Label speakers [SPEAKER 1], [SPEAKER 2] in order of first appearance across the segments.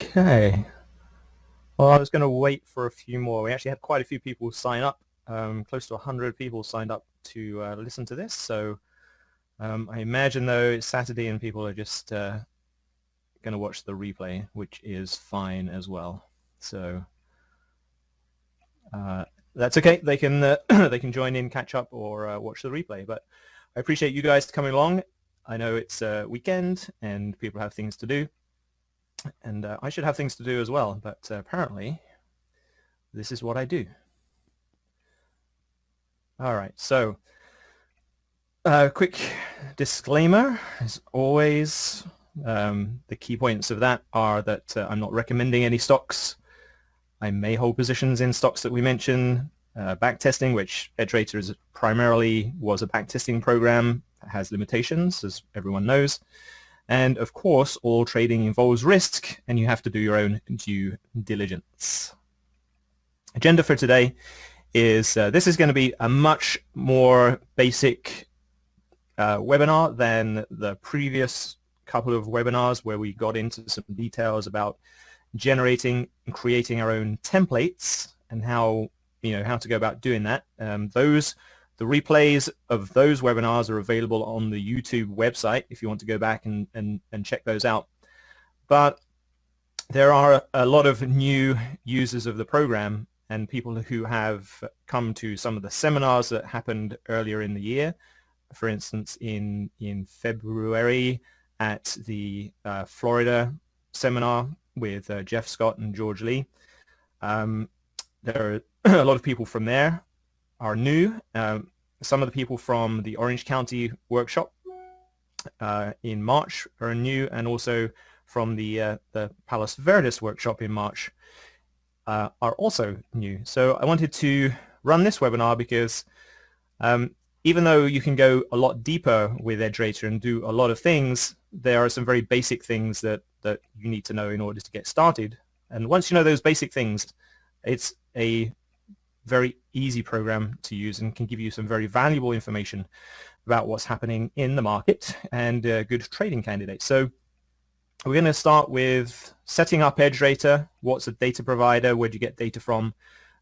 [SPEAKER 1] Okay. Well, I was going to wait for a few more. We actually had quite a few people sign up. Close to 100 people signed up to listen to this. So I imagine, though, it's Saturday and people are just going to watch the replay, which is fine as well. So that's okay. They can they can join in, catch up, or watch the replay. But I appreciate you guys coming along. I know it's a weekend and people have things to do. And I should have things to do as well, but apparently this is what I do. All right, so quick disclaimer, as always. The key points of that are that I'm not recommending any stocks. I may hold positions in stocks that we mention. Backtesting, which EdgeRater is primarily was a backtesting program, has limitations, as everyone knows. And of course, all trading involves risk, and you have to do your own due diligence. Agenda for today is this is going to be a much more basic webinar than the previous couple of webinars where we got into some details about generating and creating our own templates and how to go about doing that. The replays of those webinars are available on the YouTube website if you want to go back and check those out. But there are a lot of new users of the program and people who have come to some of the seminars that happened earlier in the year. For instance, in February at the Florida seminar with Jeff Scott and George Lee. There are a lot of people from there are new. Some of the people from the Orange County workshop in March are new, and also from the Palos Verdes workshop in March are also new. So I wanted to run this webinar because even though you can go a lot deeper with EdgeRater and do a lot of things, there are some very basic things that you need to know in order to get started. And once you know those basic things, it's a very easy program to use and can give you some very valuable information about what's happening in the market and good trading candidates. So we're going to start with setting up EdgeRater. What's a data provider? Where do you get data from?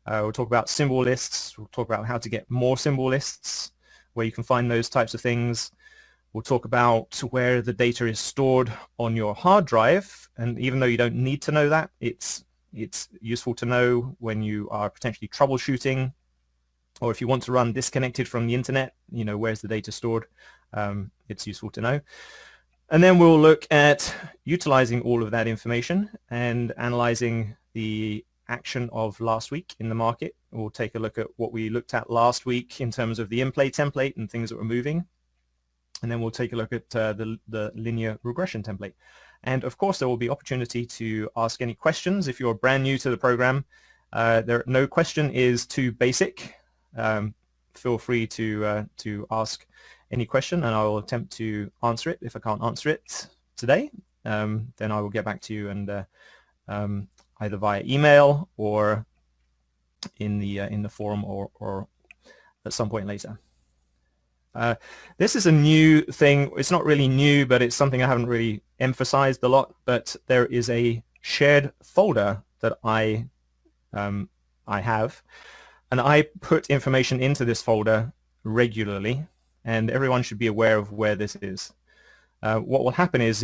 [SPEAKER 1] We'll talk about symbol lists. We'll talk about how to get more symbol lists, where you can find those types of things. We'll talk about where the data is stored on your hard drive, and even though you don't need to know that, it's useful to know when you are potentially troubleshooting, or if you want to run disconnected from the internet, where's the data stored. It's useful to know. And then we'll look at utilizing all of that information and analyzing the action of last week in the market. We'll take a look at what we looked at last week in terms of the in-play template and things that were moving. And then we'll take a look at the linear regression template. And of course, there will be opportunity to ask any questions if you're brand new to the program. No question is too basic. Feel free to ask any question, and I will attempt to answer it. If I can't answer it today, then I will get back to you, and either via email or in the forum or at some point later. This is a new thing. It's not really new, but it's something I haven't really emphasized a lot. But there is a shared folder that I have, and I put information into this folder regularly, and everyone should be aware of where this is. What will happen is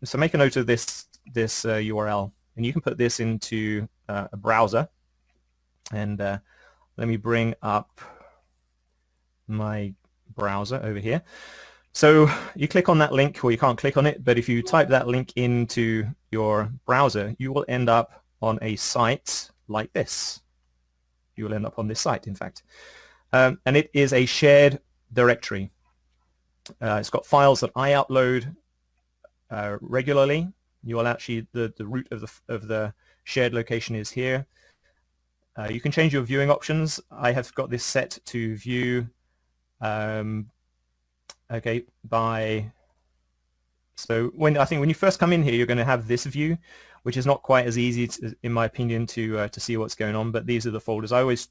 [SPEAKER 1] so make a note of this URL, and you can put this into a browser. And let me bring up my browser over here. So you click on that link, or you can't click on it, but if you type that link into your browser, you will end up on a site like this. You will end up on this site, in fact. And it is a shared directory. It's got files that I upload regularly. You will actually, the root of the shared location is here. You can change your viewing options. I have got this set to view so when you first come in here, you're going to have this view, which is not quite as easy in my opinion to see what's going on, but these are the folders. I always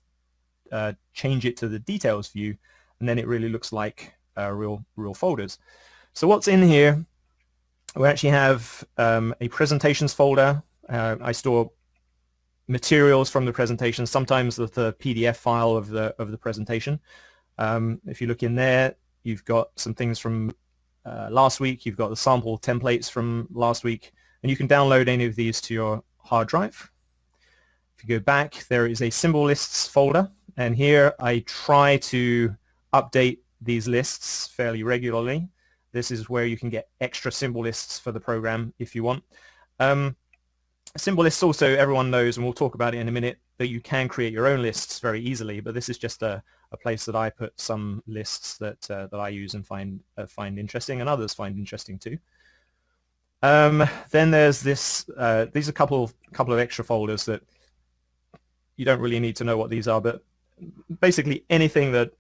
[SPEAKER 1] change it to the details view, and then it really looks like real folders. So what's in here? We actually have a presentations folder, I store materials from the presentation, sometimes the PDF file of the presentation. If you look in there, you've got some things from last week, you've got the sample templates from last week, and you can download any of these to your hard drive. If you go back, there is a Symbolists folder, and here I try to update these lists fairly regularly. This is where you can get extra symbol lists for the program if you want. Symbolists also, everyone knows, and we'll talk about it in a minute, that you can create your own lists very easily, but this is just a place that I put some lists that I use and find interesting, and others find interesting too. Then there's this, these are a couple of extra folders that you don't really need to know what these are, but basically anything that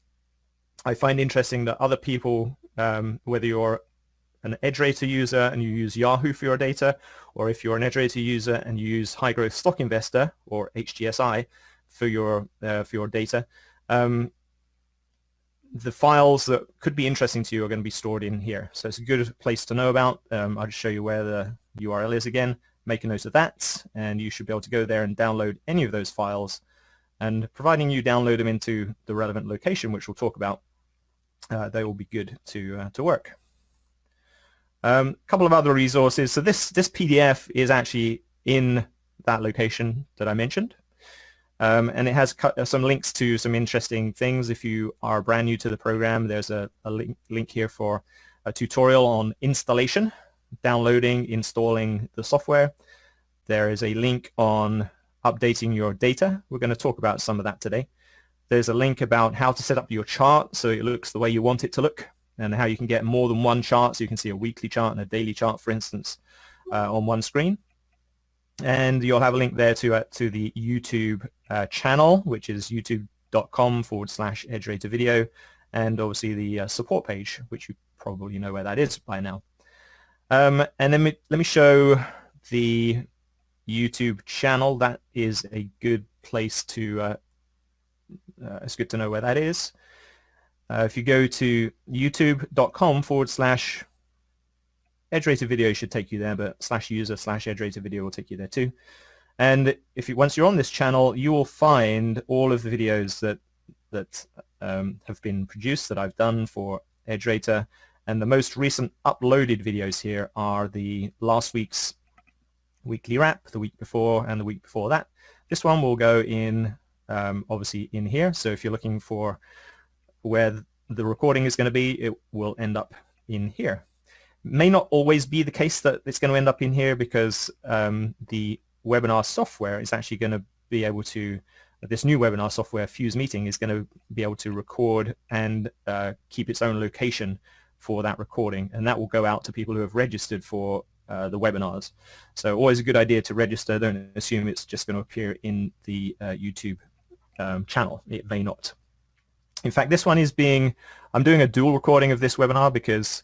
[SPEAKER 1] I find interesting that other people, whether you're an EdgeRater user and you use Yahoo for your data, or if you're an EdgeRater user and you use High Growth Stock Investor or HGSI for your data, the files that could be interesting to you are going to be stored in here. So it's a good place to know about. I'll just show you where the URL is again. Make a note of that, and you should be able to go there and download any of those files. And providing you download them into the relevant location, which we'll talk about, they will be good to work. A couple of other resources. So this PDF is actually in that location that I mentioned. And it has some links to some interesting things. If you are brand new to the program, there's a link here for a tutorial on installation, downloading, installing the software. There is a link on updating your data. We're going to talk about some of that today. There's a link about how to set up your chart so it looks the way you want it to look, and how you can get more than one chart, so you can see a weekly chart and a daily chart, for instance, on one screen. And you'll have a link there to the YouTube channel, which is youtube.com/EdgeRater video, and obviously the support page, which you probably know where that is by now. And then let me show the YouTube channel. That is a good place to, it's good to know where that is. If you go to youtube.com/EdgeRater video, should take you there, but /user/EdgeRater video will take you there too. And once you're on this channel, you will find all of the videos that have been produced that I've done for EdgeRater. And the most recent uploaded videos here are the last week's weekly wrap, the week before, and the week before that. This one will go in, obviously in here. So if you're looking for where the recording is going to be, it will end up in here. It may not always be the case that it's going to end up in here, because the webinar software is actually going to be able to, this new webinar software, Fuse Meeting, is going to be able to record and keep its own location for that recording, and that will go out to people who have registered for the webinars. So always a good idea to register. Don't assume it's just going to appear in the YouTube channel. It may not. In fact, this one is I'm doing a dual recording of this webinar because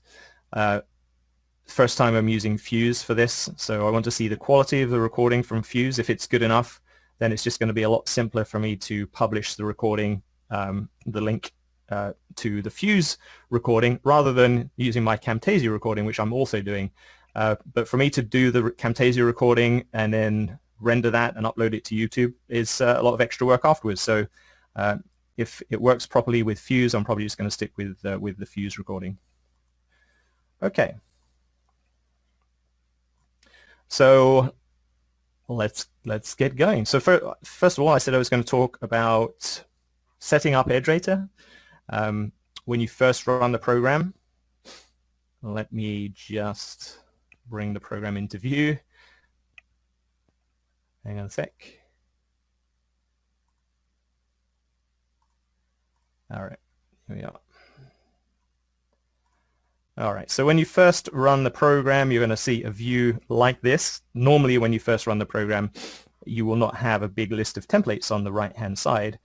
[SPEAKER 1] first time I'm using Fuse for this, so I want to see the quality of the recording from Fuse. If it's good enough, then it's just going to be a lot simpler for me to publish the recording, the link to the Fuse recording, rather than using my Camtasia recording, which I'm also doing. But for me to do the Camtasia recording and then render that and upload it to YouTube is a lot of extra work afterwards. So if it works properly with Fuse, I'm probably just going to stick with the Fuse recording. Okay. So let's get going. So first of all, I said I was going to talk about setting up EdgeRater. When you first run the program, let me just bring the program into view. Hang on a sec. All right, here we are. All right, so when you first run the program, you're going to see a view like this. Normally, when you first run the program, you will not have a big list of templates on the right-hand side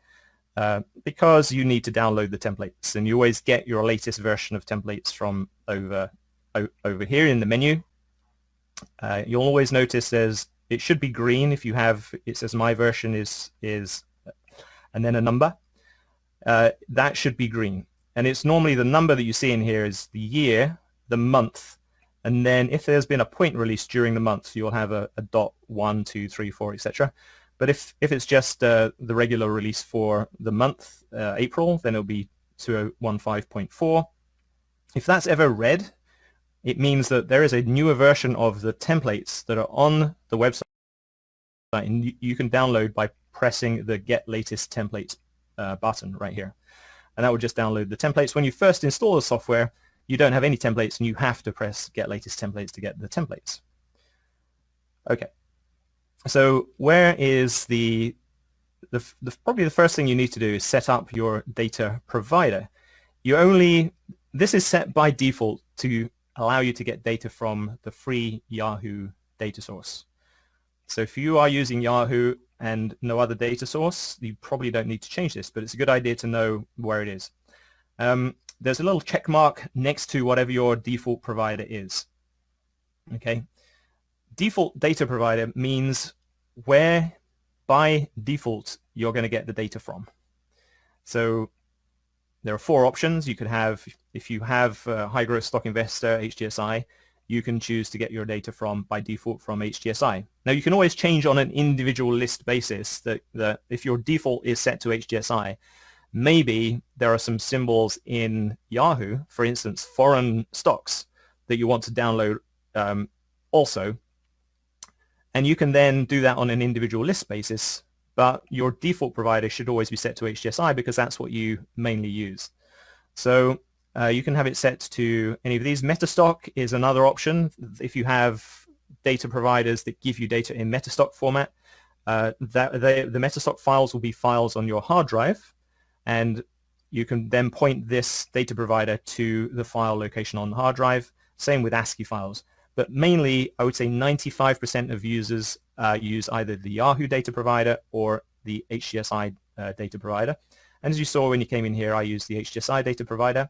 [SPEAKER 1] because you need to download the templates, and you always get your latest version of templates from over here in the menu. You'll always notice it should be green if you have, it says my version is and then a number. That should be green. And it's normally the number that you see in here is the year, the month, And then if there's been a point released during the month, you'll have a dot 1, 2, 3, 4, etc. But if it's just the regular release for the month, April, then it'll be 2015.4. If that's ever red, it means that there is a newer version of the templates that are on the website, and you can download by pressing the Get Latest Templates button right here. And that will just download the templates. When you first install the software, you don't have any templates, and you have to press Get Latest Templates to get the templates. Okay. So where is probably the first thing you need to do is set up your data provider. This is set by default to allow you to get data from the free Yahoo data source. So if you are using Yahoo and no other data source, you probably don't need to change this, but it's a good idea to know where it is. There's a little check mark next to whatever your default provider is. Okay. Default data provider means where by default you're going to get the data from. So there are 4 options. You could have, if you have High Growth Stock Investor, HGSI, you can choose to get your data by default from HGSI. Now you can always change on an individual list basis that if your default is set to HGSI, maybe there are some symbols in Yahoo, for instance, foreign stocks, that you want to download also. And you can then do that on an individual list basis, but your default provider should always be set to HGSI because that's what you mainly use. So you can have it set to any of these. Metastock is another option. If you have data providers that give you data in Metastock format, the Metastock files will be files on your hard drive, and you can then point this data provider to the file location on the hard drive. Same with ASCII files. But mainly, I would say 95% of users use either the Yahoo data provider or the HGSI data provider. And as you saw when you came in here, I use the HGSI data provider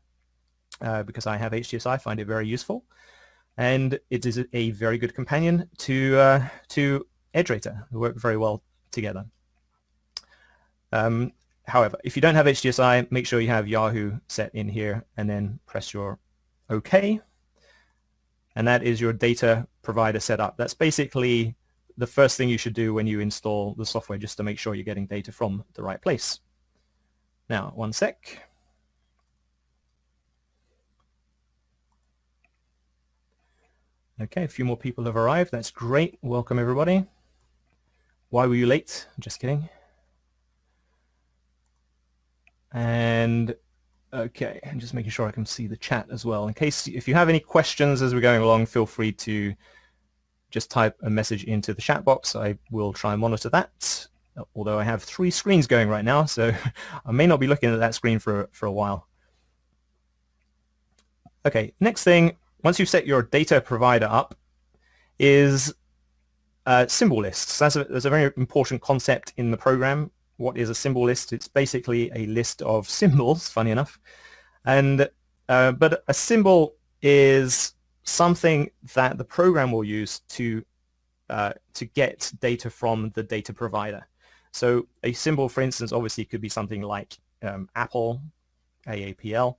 [SPEAKER 1] because I have HGSI, I find it very useful. And it is a very good companion to EdgeRater. They work very well together. However, if you don't have HGSI, make sure you have Yahoo set in here and then press your OK. And that is your data provider setup. That's basically the first thing you should do when you install the software, just to make sure you're getting data from the right place. Now, one sec. Okay, a few more people have arrived. That's great. Welcome, everybody. Why were you late? Just kidding. And okay, I'm just making sure I can see the chat as well. In case, if you have any questions as we're going along, feel free to just type a message into the chat box. I will try and monitor that, although I have 3 screens going right now, so I may not be looking at that screen for a while. Okay, next thing, once you've set your data provider up, is symbol lists. That's a very important concept in the program. What is a symbol list? It's basically a list of symbols, funny enough. And but a symbol is something that the program will use to get data from the data provider. So a symbol, for instance, obviously could be something like Apple, AAPL.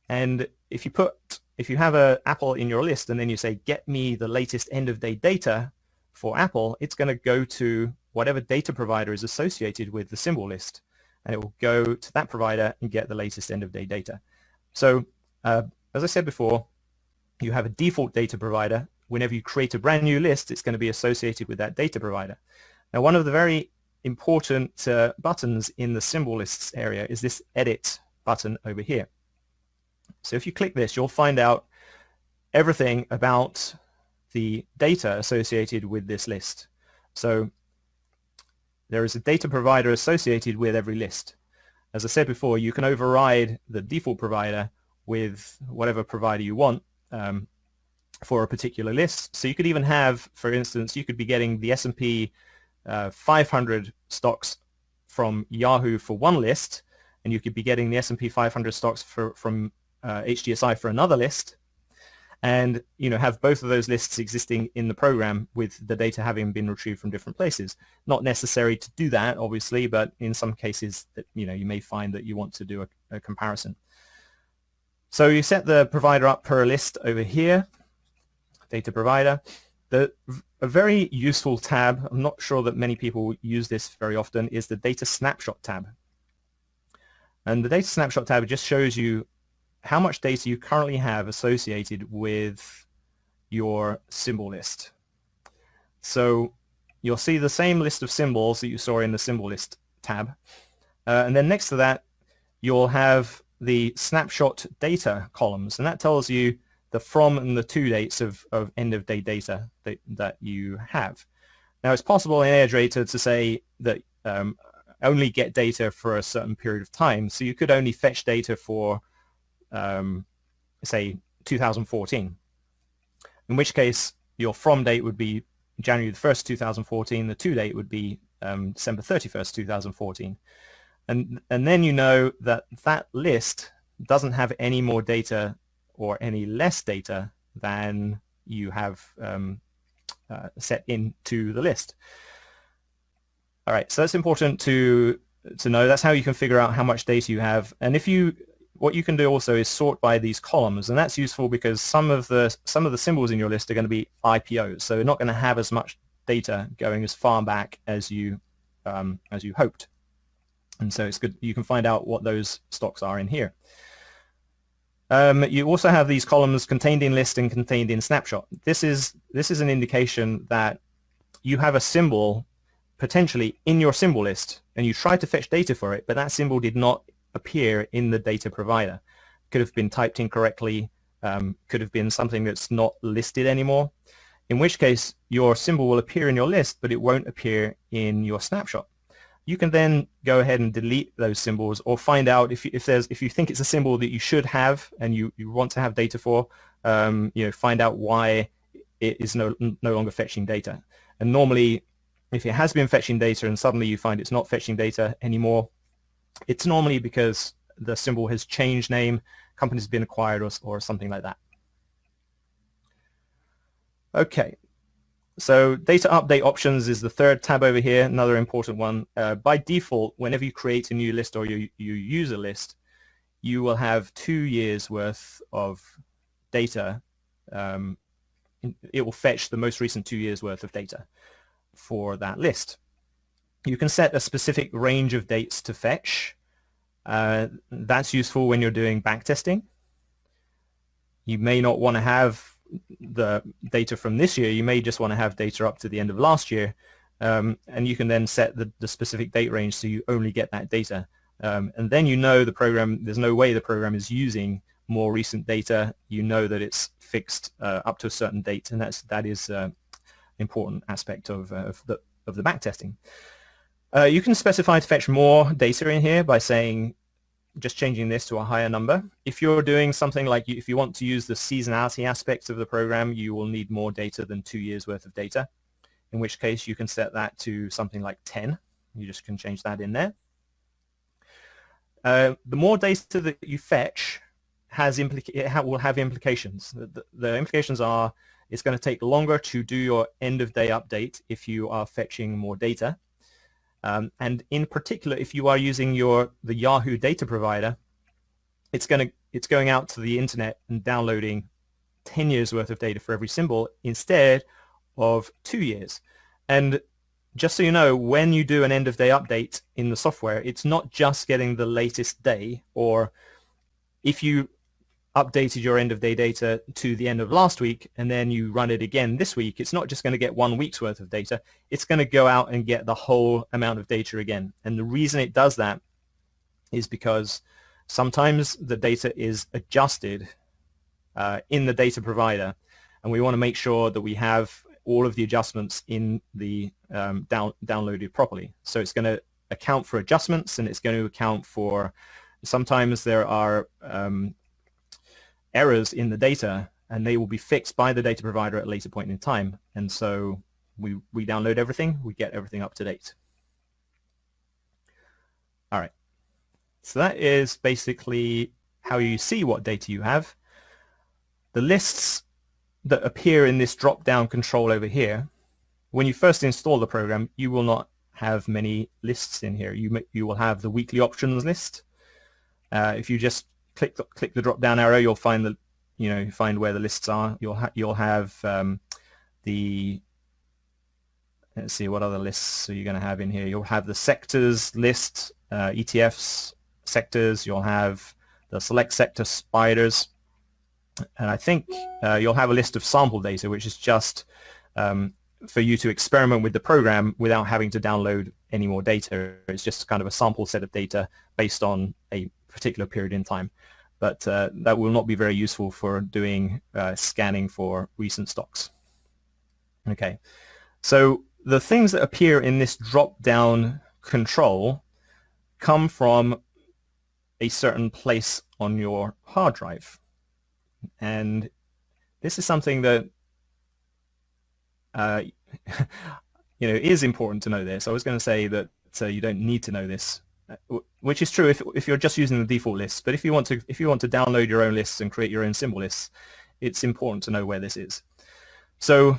[SPEAKER 1] And if you have an Apple in your list and then you say, get me the latest end of day data for Apple, it's going to go to whatever data provider is associated with the symbol list, and it will go to that provider and get the latest end of day data. So as I said before, you have a default data provider. Whenever you create a brand new list, it's going to be associated with that data provider. Now, one of the very important buttons in the symbol lists area is this edit button over here. So if you click this, you'll find out everything about the data associated with this list. So there is a data provider associated with every list. As I said before, you can override the default provider with whatever provider you want for a particular list. So you could even have, for instance, you could be getting the S&P 500 stocks from Yahoo for one list, and you could be getting the S&P 500 stocks from HGSI for another list, and have both of those lists existing in the program with the data having been retrieved from different places. Not necessary to do that, obviously, but in some cases that you may find that you want to do a comparison. So you set the provider up per list over here. data provider. A very useful tab, I'm not sure that many people use this very often, is the data snapshot tab. And the data snapshot tab just shows you how much data you currently have associated with your symbol list. So you'll see the same list of symbols that you saw in the symbol list tab. And then next to that, you'll have the snapshot data columns, and that tells you the from and the to dates of end of day data that you have. Now it's possible in EdgeRater to say that only get data for a certain period of time, so you could only fetch data for say 2014, in which case your from date would be January the 1st, 2014, the to date would be December 31st, 2014. And then you know that that list doesn't have any more data or any less data than you have set into the list. All right, so that's important to know. That's how you can figure out how much data you have. And what you can do also is sort by these columns, and that's useful because some of the symbols in your list are going to be IPOs, so you're not going to have as much data going as far back as you hoped. And so it's good you can find out what those stocks are in here. You also have these columns contained in list and contained in snapshot. This is an indication that you have a symbol potentially in your symbol list, and you tried to fetch data for it, but that symbol did not appear in the data provider. Could have been typed incorrectly, could have been something that's not listed anymore, in which case your symbol will appear in your list, but it won't appear in your snapshot. You can then go ahead and delete those symbols, or find out if you think it's a symbol that you should have and you want to have data for, find out why it is no longer fetching data. And normally, if it has been fetching data and suddenly you find it's not fetching data anymore, it's normally because the symbol has changed name, company's been acquired, or something like that. Okay. So data update options is the third tab over here, another important one. By default, whenever you create a new list or you use a list, you will have 2 years worth of data. It will fetch the most recent 2 years worth of data for that list. You can set a specific range of dates to fetch. That's useful when you're doing backtesting. You may not want to have the data from this year. You may just want to have data up to the end of last year, and you can then set the specific date range so you only get that data. And then you know the program, there's no way the program is using more recent data. You know that it's fixed up to a certain date, and that is an important aspect of the backtesting. You can specify to fetch more data in here by saying, just changing this to a higher number. If you're doing something like, if you want to use the seasonality aspects of the program, you will need more data than 2 years worth of data, in which case you can set that to something like 10. You just can change that in there. The more data that you fetch will have implications. The implications are, it's going to take longer to do your end of day update if you are fetching more data. And in particular, if you are using the Yahoo data provider, it's going out to the internet and downloading 10 years worth of data for every symbol instead of 2 years. And just so you know, when you do an end of day update in the software, it's not just getting the latest day, or if you updated your end of day data to the end of last week and then you run it again this week, it's not just going to get 1 week's worth of data, it's going to go out and get the whole amount of data again. And the reason it does that is because sometimes the data is adjusted in the data provider, and we want to make sure that we have all of the adjustments in the downloaded properly. So it's going to account for adjustments, and it's going to account for, sometimes there are errors in the data, and they will be fixed by the data provider at a later point in time. And so we download everything, we get everything up to date. All right, so that is basically how you see what data you have. The lists that appear in this drop-down control over here, when you first install the program, you will not have many lists in here. You will have the weekly options list. If you just click the drop-down arrow, you'll find find where the lists are, you'll have the, let's see, what other lists are you going to have in here? You'll have the sectors list, ETFs, sectors. You'll have the select sector spiders. And I think you'll have a list of sample data, which is just for you to experiment with the program without having to download any more data. It's just kind of a sample set of data based on a particular period in time. But that will not be very useful for doing scanning for recent stocks. Okay, so the things that appear in this drop-down control come from a certain place on your hard drive. And this is something that is important to know this. I was going to say that you don't need to know this, which is true if you're just using the default lists. But if you want to download your own lists and create your own symbol lists, it's important to know where this is. So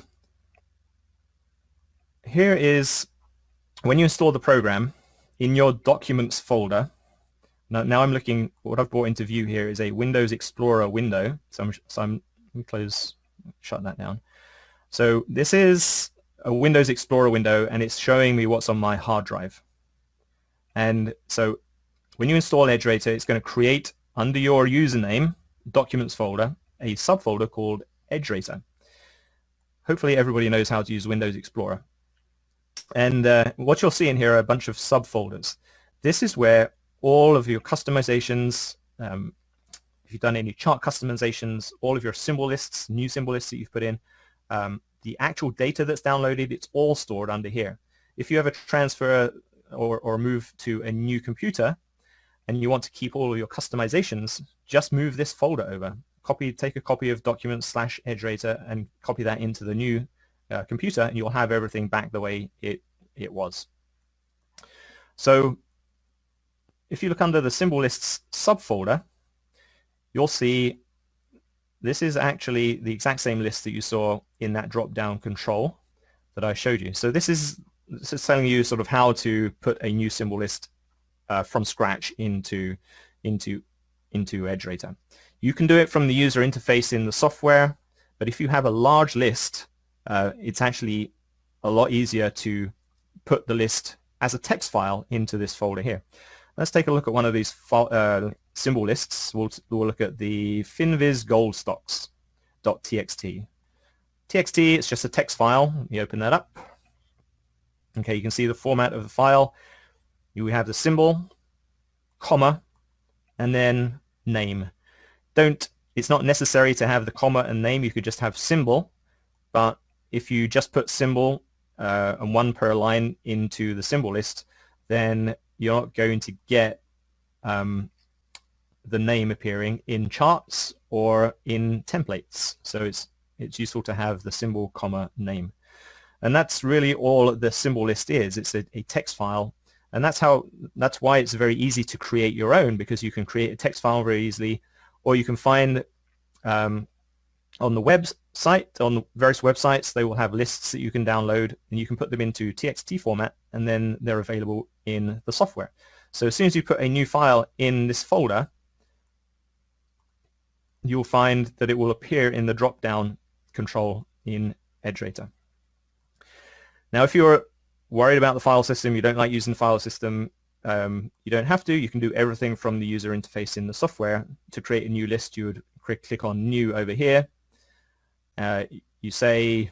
[SPEAKER 1] here is when you install the program in your Documents folder. Now I'm looking. What I've brought into view here is a Windows Explorer window. So I'm shut that down. So this is a Windows Explorer window, and it's showing me what's on my hard drive. And so when you install EdgeRater, it's going to create under your username, Documents folder, a subfolder called EdgeRater. Hopefully everybody knows how to use Windows Explorer. And what you'll see in here are a bunch of subfolders. This is where all of your customizations, if you've done any chart customizations, all of your symbol lists, new symbol lists that you've put in, the actual data that's downloaded, it's all stored under here. If you ever transfer or move to a new computer and you want to keep all of your customizations, just move this folder over. Take a copy of documents/EdgeRater and copy that into the new computer, and you'll have everything back the way it was. So if you look under the symbol lists subfolder, you'll see this is actually the exact same list that you saw in that drop-down control that I showed you. So this is telling you sort of how to put a new symbol list from scratch into EdgeRater. You can do it from the user interface in the software, but if you have a large list, it's actually a lot easier to put the list as a text file into this folder here. Let's take a look at one of these symbol lists. We'll look at the Finviz Gold Stocks.txt. TXT, it's just a text file. You open that up. Okay, you can see the format of the file. You have the symbol, comma, and then name. It's not necessary to have the comma and name. You could just have symbol, but if you just put symbol and one per line into the symbol list, then you're not going to get the name appearing in charts or in templates. So it's useful to have the symbol, comma, name. And that's really all the symbol list is. It's a text file, and that's why it's very easy to create your own, because you can create a text file very easily, or you can find on the website, on the various websites, they will have lists that you can download, and you can put them into TXT format, and then they're available in the software. So as soon as you put a new file in this folder, you'll find that it will appear in the drop-down control in EdgeRater. Now, if you're worried about the file system, you don't like using the file system, you don't have to. You can do everything from the user interface in the software. To create a new list, you would click on New over here. You say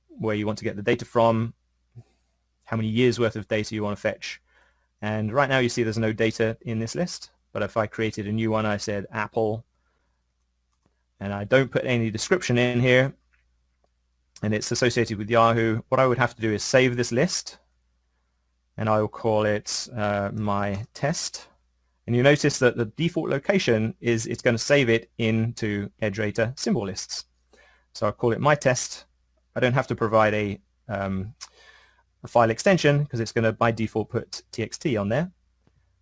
[SPEAKER 1] where you want to get the data from, how many years worth of data you want to fetch. And right now you see there's no data in this list. But if I created a new one, I said Apple, and I don't put any description in here, and it's associated with Yahoo, what I would have to do is save this list, and I will call it my test. And you notice that the default location is it's going to save it into EdgeRater symbol lists. So I'll call it my test. I don't have to provide a file extension because it's going to by default put TXT on there.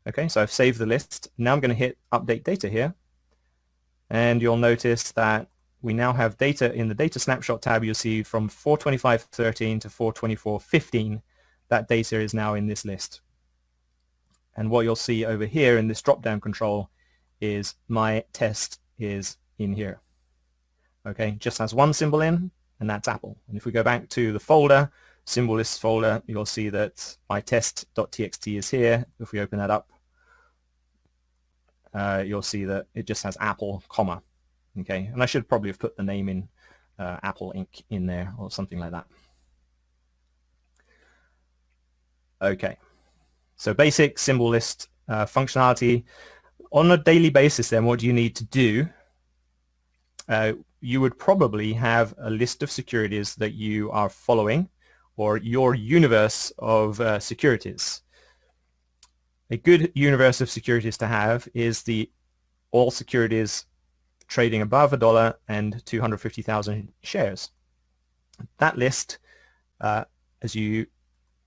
[SPEAKER 1] Okay, so I've saved the list. Now I'm going to hit update data here, and you'll notice that we now have data in the data snapshot tab. You'll see from 425.13 to 424.15, that data is now in this list. And what you'll see over here in this drop-down control is my test is in here. Okay, just has one symbol in, and that's Apple. And if we go back to the folder, Symbolists folder, you'll see that my test.txt is here. If we open that up, you'll see that it just has Apple, comma. Okay, and I should probably have put the name in Apple Inc. in there or something like that. Okay, so basic symbol list functionality. On a daily basis then, what do you need to do? You would probably have a list of securities that you are following, or your universe of securities. A good universe of securities to have is the all securities trading above $1 and 250,000 shares. That list, as you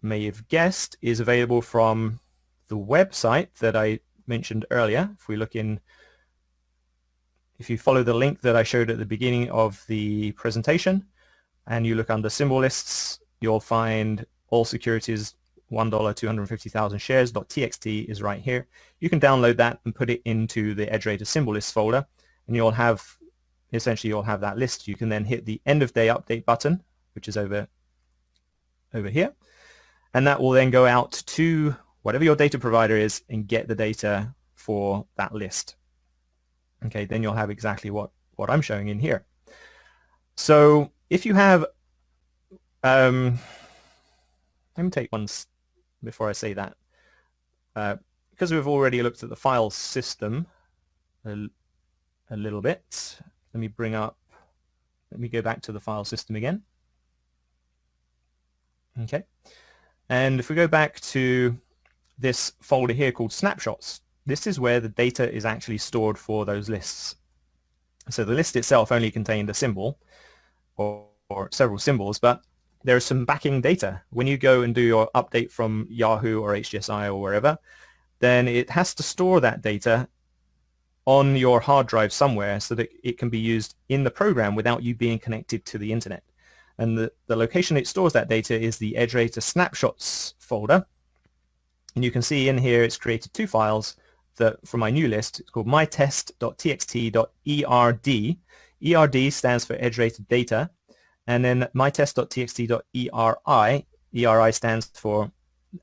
[SPEAKER 1] may have guessed, is available from the website that I mentioned earlier. If you follow the link that I showed at the beginning of the presentation and you look under symbol lists, you'll find all securities $1, 250,000 shares.txt is right here. You can download that and put it into the EdgeRater symbol list folder, and you'll have that list. You can then hit the end of day update button, which is over here, and that will then go out to whatever your data provider is and get the data for that list. Okay, then you'll have exactly what I'm showing in here. So if you have, let me take one before I say that. Because we've already looked at the file system a little bit, let me go back to the file system again. Okay, and if we go back to this folder here called snapshots, this is where the data is actually stored for those lists. So the list itself only contained a symbol or several symbols, but there's some backing data. When you go and do your update from Yahoo or HDSI or wherever, then it has to store that data on your hard drive somewhere so that it can be used in the program without you being connected to the internet. And the location it stores that data is the EdgeRater snapshots folder. And you can see in here it's created two files for my new list. It's called mytest.txt.erd. ERD stands for EdgeRater data. And then mytest.txt.eri. ERI stands for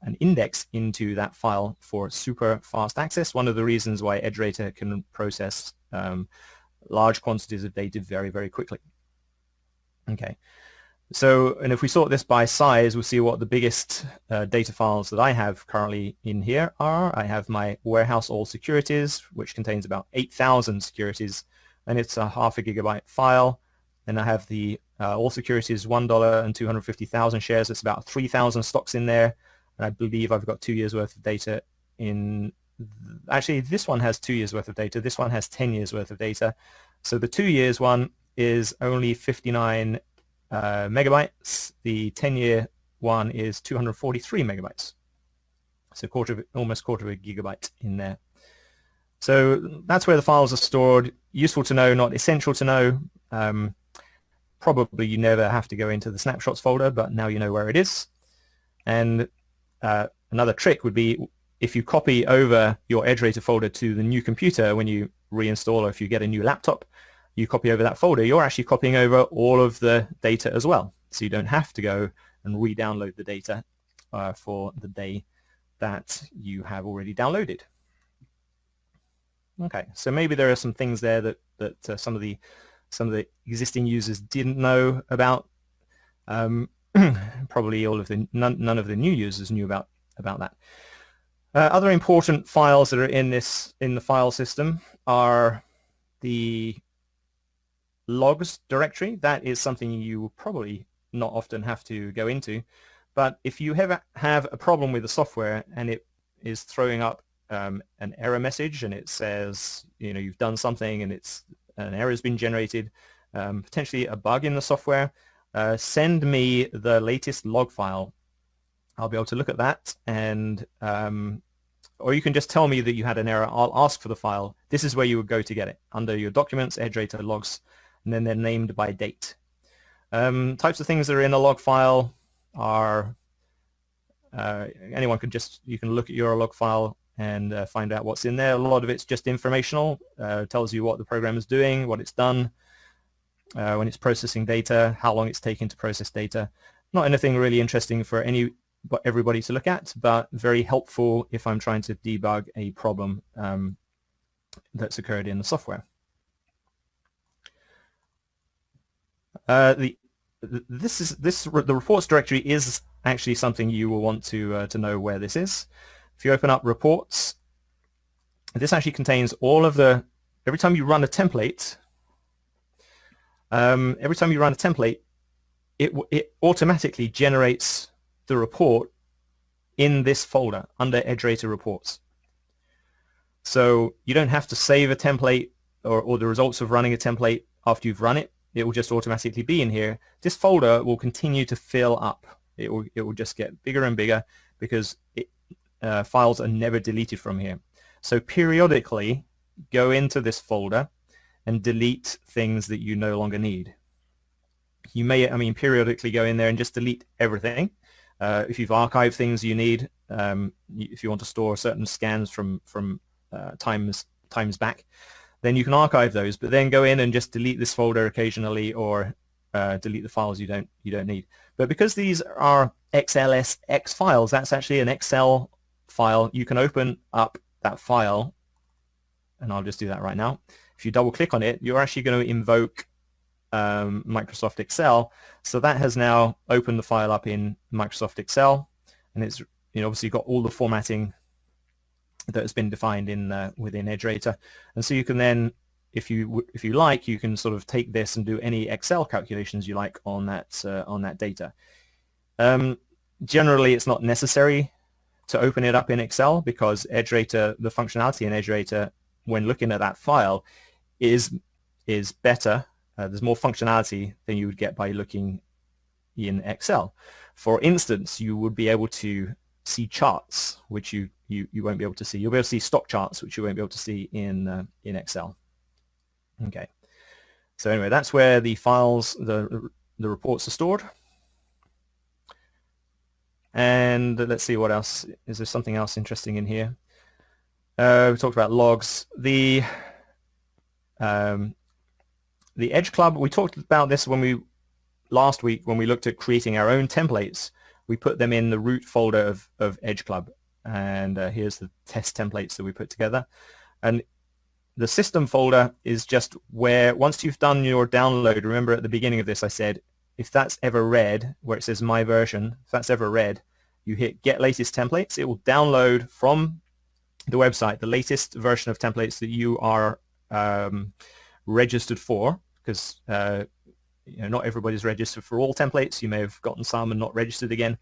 [SPEAKER 1] an index into that file for super fast access. One of the reasons why EdgeRater can process large quantities of data very, very quickly. Okay. So, and if we sort this by size, we'll see what the biggest data files that I have currently in here are. I have my warehouse all securities, which contains about 8,000 securities, and it's a ½ gigabyte file. And I have the all securities $1 and 250,000 shares. It's about 3,000 stocks in there. And I believe I've got 2 years worth of data in, actually this one has 2 years worth of data. This one has 10 years worth of data. So the 2 years one is only 59 megabytes. The 10-year one is 243 megabytes. So almost quarter of a gigabyte in there. So that's where the files are stored. Useful to know, not essential to know. Probably you never have to go into the snapshots folder, but now you know where it is. And another trick would be if you copy over your EdgeRater folder to the new computer when you reinstall, or if you get a new laptop, you copy over that folder, you're actually copying over all of the data as well. So you don't have to go and re-download the data for the day that you have already downloaded. Okay, so maybe there are some things there that some of the existing users didn't know about. Probably none of the new users knew about that. Other important files that are in the file system are the logs directory. That is something you will probably not often have to go into, but if you ever have a problem with the software and it is throwing up an error message and it says, you know, you've done something and an error has been generated, potentially a bug in the software, send me the latest log file. I'll be able to look at that, and or you can just tell me that you had an error. I'll ask for the file. This is where you would go to get it, under your documents, EdgeRater logs, and then they're named by date. Types of things that are in a log file are, anyone can you can look at your log file and find out what's in there. A lot of it's just informational, tells you what the program is doing, what it's done. when it's processing data, how long it's taking to process data. Not anything really interesting for everybody to look at, but very helpful if I'm trying to debug a problem that's occurred in the software. The reports directory is actually something you will want to know where this is. If you open up reports, this actually contains all of the, every time you run a template, it automatically generates the report in this folder under EdgeRater reports. So you don't have to save a template or the results of running a template after you've run it. It will just automatically be in here. This folder will continue to fill up. It will just get bigger and bigger because files are never deleted from here. So periodically go into this folder and delete things that you no longer need. You may, periodically go in there and just delete everything. If you've archived things you need, if you want to store certain scans from times back, then you can archive those, but then go in and just delete this folder occasionally, or delete the files you don't need. But because these are XLSX files, that's actually an Excel file. You can open up that file, and I'll just do that right now. If you double click on it, you're actually going to invoke Microsoft Excel. So that has now opened the file up in Microsoft Excel, and it's obviously got all the formatting that has been defined in within EdgeRater. And so you can then, if you like, you can sort of take this and do any Excel calculations you like on that data. Generally, it's not necessary to open it up in Excel, because EdgeRater, the functionality in EdgeRater when looking at that file is better. There's more functionality than you would get by looking in Excel. For instance, you would be able to see charts, which you won't be able to see. You'll be able to see stock charts, which you won't be able to see in Excel. Okay. So anyway, that's where the files, the reports are stored. And let's see what else. Is there something else interesting in here? We talked about logs. The Edge Club, we talked about this last week when we looked at creating our own templates. We put them in the root folder of Edge Club, and here's the test templates that we put together. And the system folder is just where, once you've done your download, remember at the beginning of this I said, if that's ever read, where it says my version, if that's ever read, you hit get latest templates. It will download from the website the latest version of templates that you are registered for, because not everybody's registered for all templates. You may have gotten some and not registered again.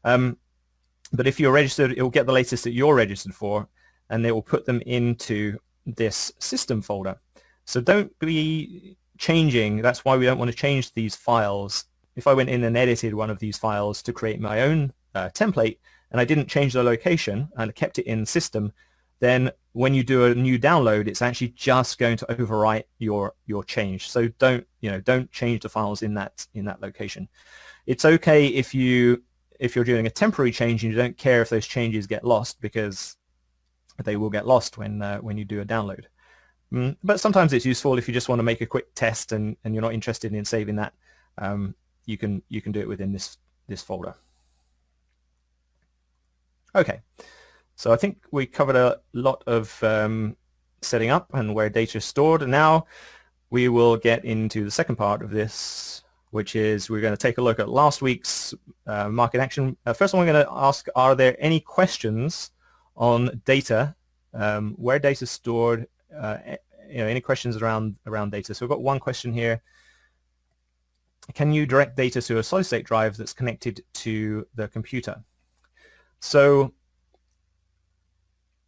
[SPEAKER 1] But if you're registered, it will get the latest that you're registered for, and it will put them into this system folder. So don't be changing. That's why we don't want to change these files. If I went in and edited one of these files to create my own template, and I didn't change the location and I kept it in system, then when you do a new download, it's actually just going to overwrite your change. So don't change the files in that location. It's okay if you're doing a temporary change and you don't care if those changes get lost, because they will get lost when you do a download. But sometimes it's useful if you just want to make a quick test and you're not interested in saving that. You can do it within this folder. Okay. So I think we covered a lot of setting up and where data is stored. And now we will get into the second part of this, which is we're going to take a look at last week's market action. First of all, I'm going to ask, are there any questions on data, where data is stored, any questions around data? So we've got one question here. Can you direct data to a solid state drive that's connected to the computer? So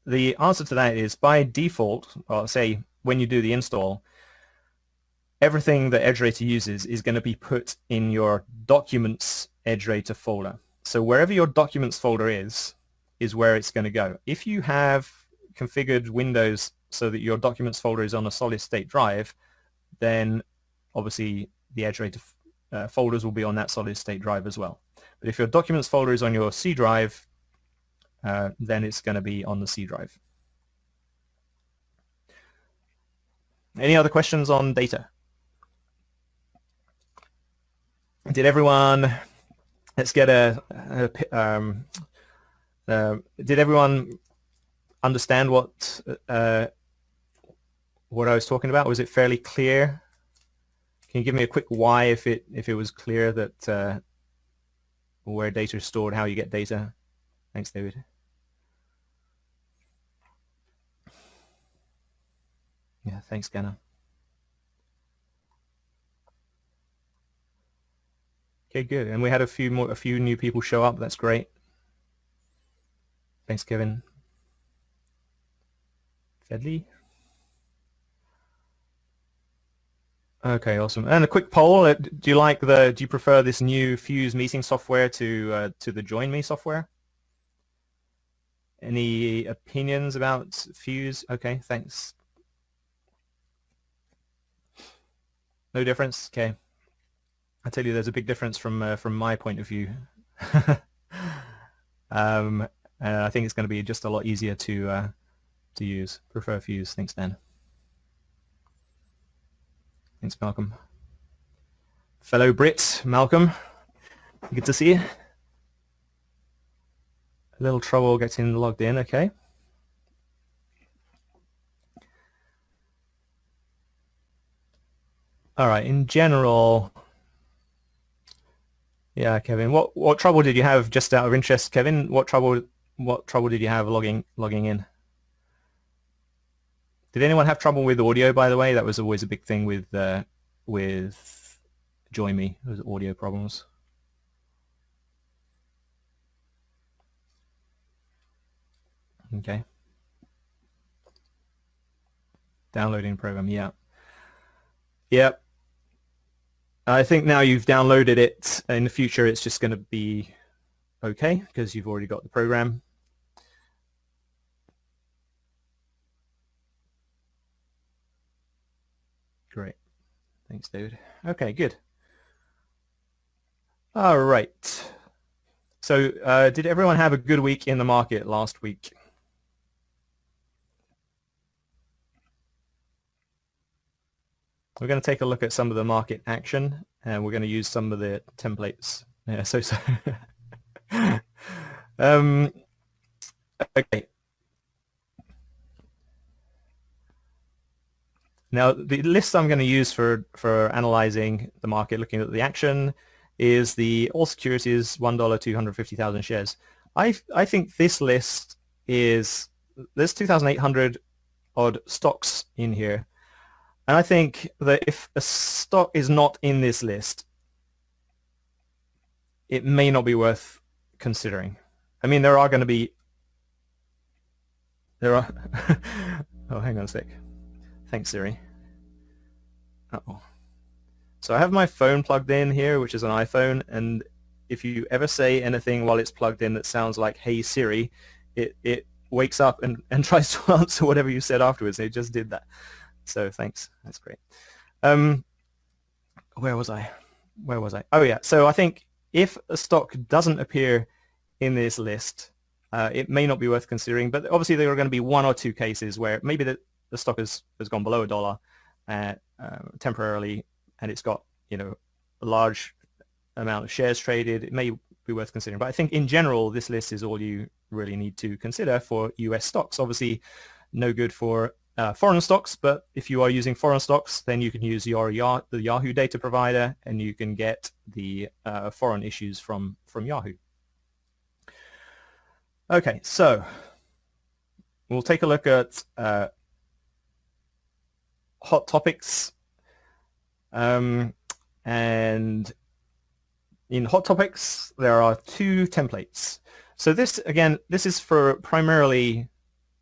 [SPEAKER 1] the answer to that is, by default, well, say when you do the install, everything that EdgeRater uses is going to be put in your Documents EdgeRater folder. So wherever your Documents folder is where it's going to go. If you have configured Windows so that your Documents folder is on a solid state drive, then obviously the EdgeRater folders will be on that solid state drive as well. But if your Documents folder is on your C drive, then it's going to be on the C drive. Any other questions on data? Did everyone, let's get did everyone understand what I was talking about? Was it fairly clear? Can you give me a quick why if it was clear that where data is stored, how you get data? Thanks, David. Yeah, thanks, Ganna. Okay, good. And we had a few new people show up. That's great. Thanks, Kevin. Fedley. Okay, awesome. And a quick poll: do you prefer this new Fuse meeting software to the Join Me software? Any opinions about Fuse? Okay, thanks. No difference. Okay. I tell you, there's a big difference from my point of view. I think it's going to be just a lot easier to use. Prefer Fuse. Thanks, Dan. Thanks, Malcolm. Fellow Brit, Malcolm. Good to see you. A little trouble getting logged in. Okay. All right. In general, yeah, Kevin. What trouble did you have, just out of interest, Kevin? What trouble did you have logging in? Did anyone have trouble with audio, by the way? That was always a big thing with Join Me. It was audio problems. Okay. Downloading program. Yeah. Yep. I think now you've downloaded it. In the future, it's just going to be okay because you've already got the program. Great. Thanks, David. Okay, good. All right. So did everyone have a good week in the market last week? We're going to take a look at some of the market action, and we're going to use some of the templates. Yeah, so okay. Now, the list I'm going to use for analyzing the market, looking at the action, is the all securities $1 250,000 shares. I think this list is, there's 2,800 odd stocks in here. And I think that if a stock is not in this list, it may not be worth considering. I mean, there are, oh, hang on a sec. Thanks, Siri. Uh-oh. So I have my phone plugged in here, which is an iPhone, and if you ever say anything while it's plugged in that sounds like, "Hey Siri," it wakes up and tries to answer whatever you said afterwards. It just did that. So thanks. That's great. Where was I? Oh yeah. So I think if a stock doesn't appear in this list, it may not be worth considering. But obviously there are going to be one or two cases where maybe the stock has gone below $1 temporarily, and it's got a large amount of shares traded. It may be worth considering. But I think in general this list is all you really need to consider for US stocks. Obviously no good for foreign stocks, but if you are using foreign stocks, then you can use the Yahoo data provider, and you can get the foreign issues from Yahoo. Okay, so we'll take a look at hot topics, and in hot topics there are two templates. So this is for primarily,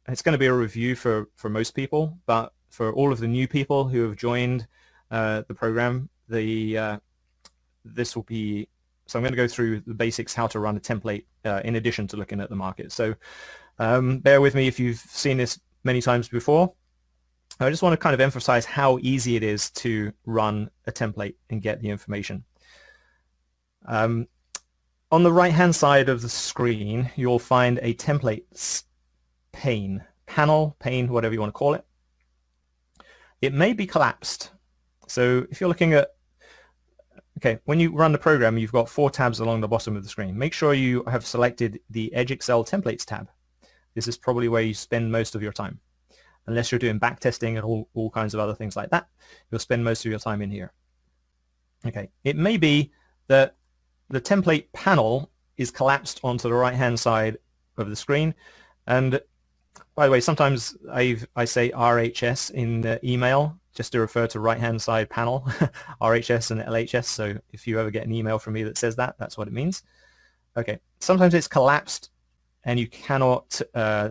[SPEAKER 1] it's going to be a review for most people, but for all of the new people who have joined the program, this will be, so I'm going to go through the basics, how to run a template in addition to looking at the market. So bear with me if you've seen this many times before. I just want to kind of emphasize how easy it is to run a template and get the information. On the right-hand side of the screen, you'll find a templates panel, whatever you want to call it. It may be collapsed. So if you're looking at Okay, when you run the program, you've got 4 tabs along the bottom of the screen. Make sure you have selected the Edge Excel Templates tab. This is probably where you spend most of your time. Unless you're doing backtesting and all kinds of other things like that, you'll spend most of your time in here. Okay, it may be that the template panel is collapsed onto the right-hand side of the screen. And by the way, sometimes I say RHS in the email just to refer to right-hand side panel, RHS and LHS. So if you ever get an email from me that says that, that's what it means. Okay, sometimes it's collapsed and you cannot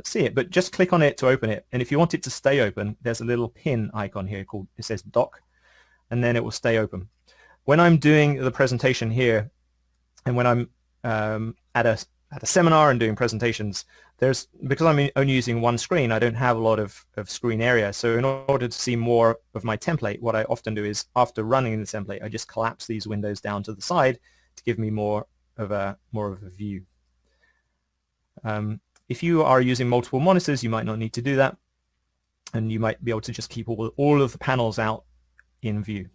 [SPEAKER 1] see it, but just click on it to open it. And if you want it to stay open, there's a little pin icon here called, it says dock, and then it will stay open. When I'm doing the presentation here, and when I'm at a seminar and doing presentations, because I'm only using one screen, I don't have a lot of screen area. So in order to see more of my template, what I often do is after running the template, I just collapse these windows down to the side to give me more of a view. If you are using multiple monitors, you might not need to do that, and you might be able to just keep all of the panels out in view.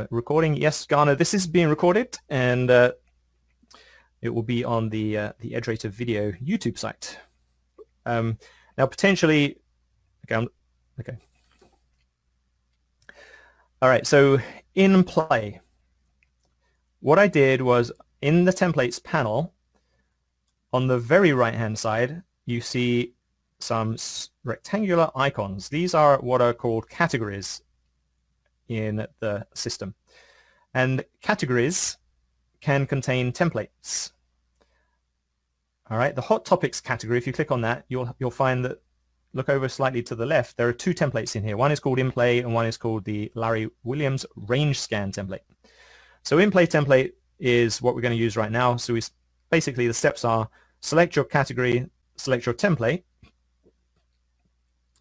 [SPEAKER 1] Recording, yes, Garner, this is being recorded, and it will be on the EdgeRater video YouTube site. Now, potentially, okay. All right, so in play, what I did was in the templates panel, on the very right-hand side, you see some rectangular icons. These are what are called categories in the system. And categories can contain templates. All right, the hot topics category, if you click on that, you'll find that, look over slightly to the left, there are 2 templates in here. One is called in play and one is called the Larry Williams range scan template. So in play template is what we're going to use right now. So basically the steps are select your category, select your template.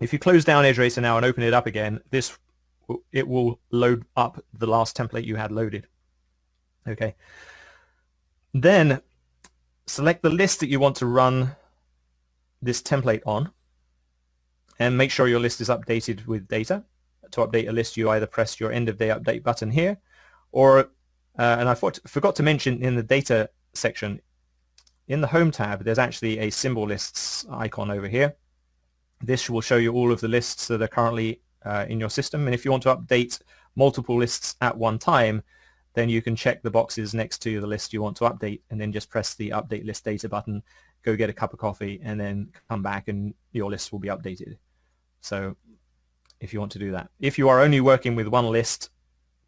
[SPEAKER 1] If you close down EdgeRater now and open it up again, it will load up the last template you had loaded. Okay. Then select the list that you want to run this template on, and make sure your list is updated with data. To update a list, you either press your end of day update button here, or and I forgot to mention in the data section, in the home tab, there's actually a Symbolists icon over here. This will show you all of the lists that are currently in your system, and if you want to update multiple lists at one time, then you can check the boxes next to the list you want to update, and then just press the update list data button, go get a cup of coffee, and then come back and your list will be updated. So if you want to do that. If you are only working with one list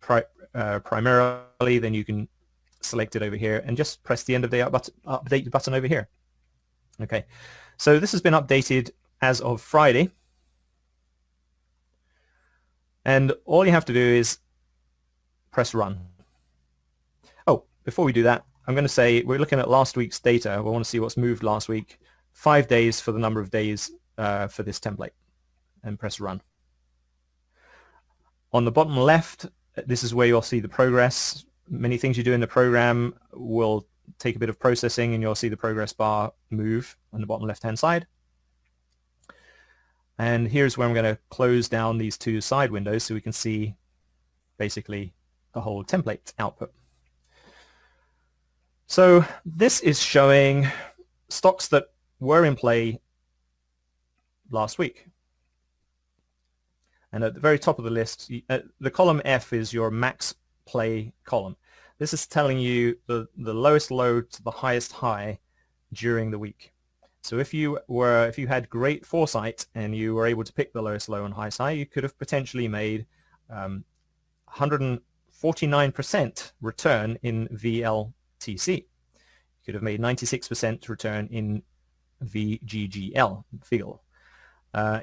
[SPEAKER 1] primarily, then you can select it over here and just press the end of day update button over here. Okay, so this has been updated as of Friday. And all you have to do is press run. Oh, before we do that, I'm going to say we're looking at last week's data. We want to see what's moved last week. 5 days for the number of days for this template, and press run. On the bottom left, this is where you'll see the progress. Many things you do in the program will take a bit of processing, and you'll see the progress bar move on the bottom left-hand side. And here's where I'm going to close down these 2 side windows so we can see basically the whole template output. So this is showing stocks that were in play last week. And at the very top of the list, the column F is your max play column. This is telling you the lowest low to the highest high during the week. So if you had great foresight and you were able to pick the lowest low and highest high, you could have potentially made 149% return in VLTC. You could have made 96% return in VGGL, FIGL.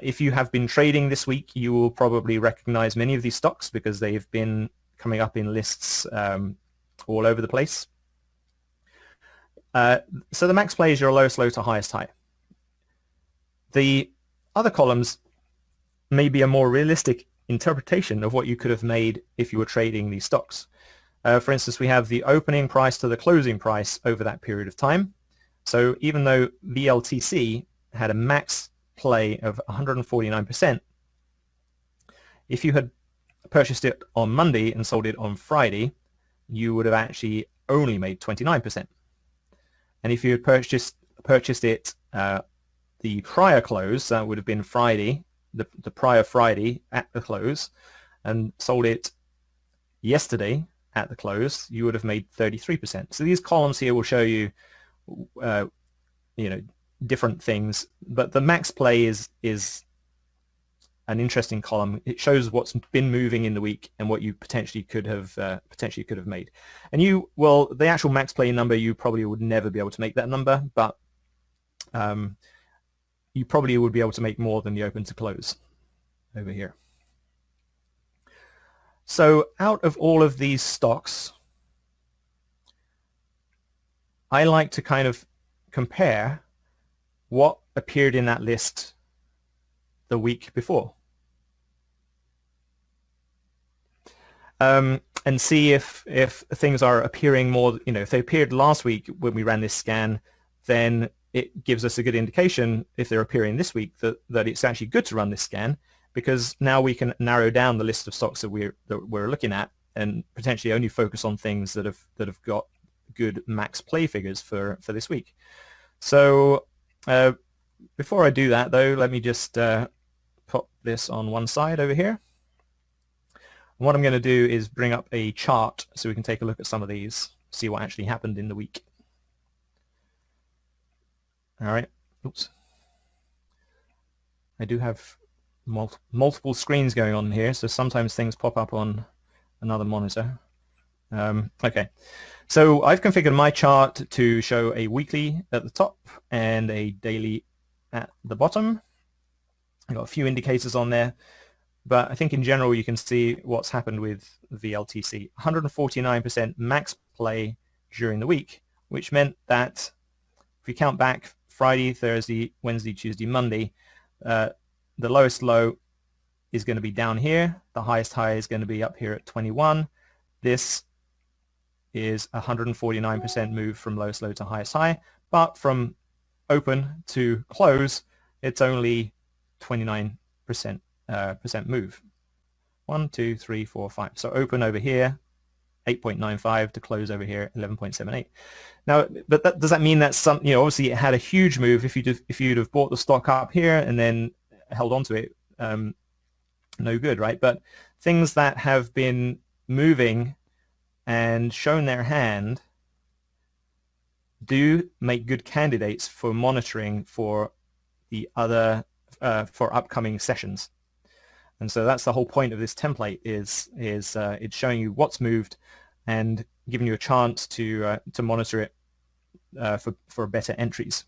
[SPEAKER 1] If you have been trading this week, you will probably recognize many of these stocks because they've been coming up in lists all over the place. So the max play is your lowest low to highest high. The other columns may be a more realistic interpretation of what you could have made if you were trading these stocks. For instance, we have the opening price to the closing price over that period of time. So even though VLTC had a max play of 149%, if you had purchased it on Monday and sold it on Friday, you would have actually only made 29%. And if you had purchased it the prior close, that would have been Friday, the prior Friday at the close, and sold it yesterday at the close, you would have made 33%. So these columns here will show you, different things, but the max play is an interesting column. It shows what's been moving in the week and what you potentially could have made. And the actual max play number, you probably would never be able to make that number, but you probably would be able to make more than the open to close over here. So out of all of these stocks, I like to kind of compare what appeared in that list the week before, and see if things are appearing more, if they appeared last week when we ran this scan, then it gives us a good indication if they're appearing this week that it's actually good to run this scan, because now we can narrow down the list of stocks that we're looking at and potentially only focus on things that have got good max play figures for this week. So before I do that though, let me just put this on one side over here. And what I'm going to do is bring up a chart so we can take a look at some of these, see what actually happened in the week. All right. Oops. I do have multiple screens going on here, so sometimes things pop up on another monitor. Okay, so I've configured my chart to show a weekly at the top and a daily at the bottom. I've got a few indicators on there, but I think in general you can see what's happened with VLTC. 149% max play during the week, which meant that if we count back Friday, Thursday, Wednesday, Tuesday, Monday, the lowest low is going to be down here. The highest high is going to be up here at 21. This is 149% move from lowest low to highest high, but from open to close, it's only 29% move. 1, 2, 3, 4, 5. So open over here, 8.95 to close over here, 11.78. Now, but does that mean that obviously it had a huge move if you'd have bought the stock up here and then held on to it? No good, right? But things that have been moving and shown their hand do make good candidates for monitoring for the other for upcoming sessions. And so that's the whole point of this template is it's showing you what's moved and giving you a chance to monitor it for better entries.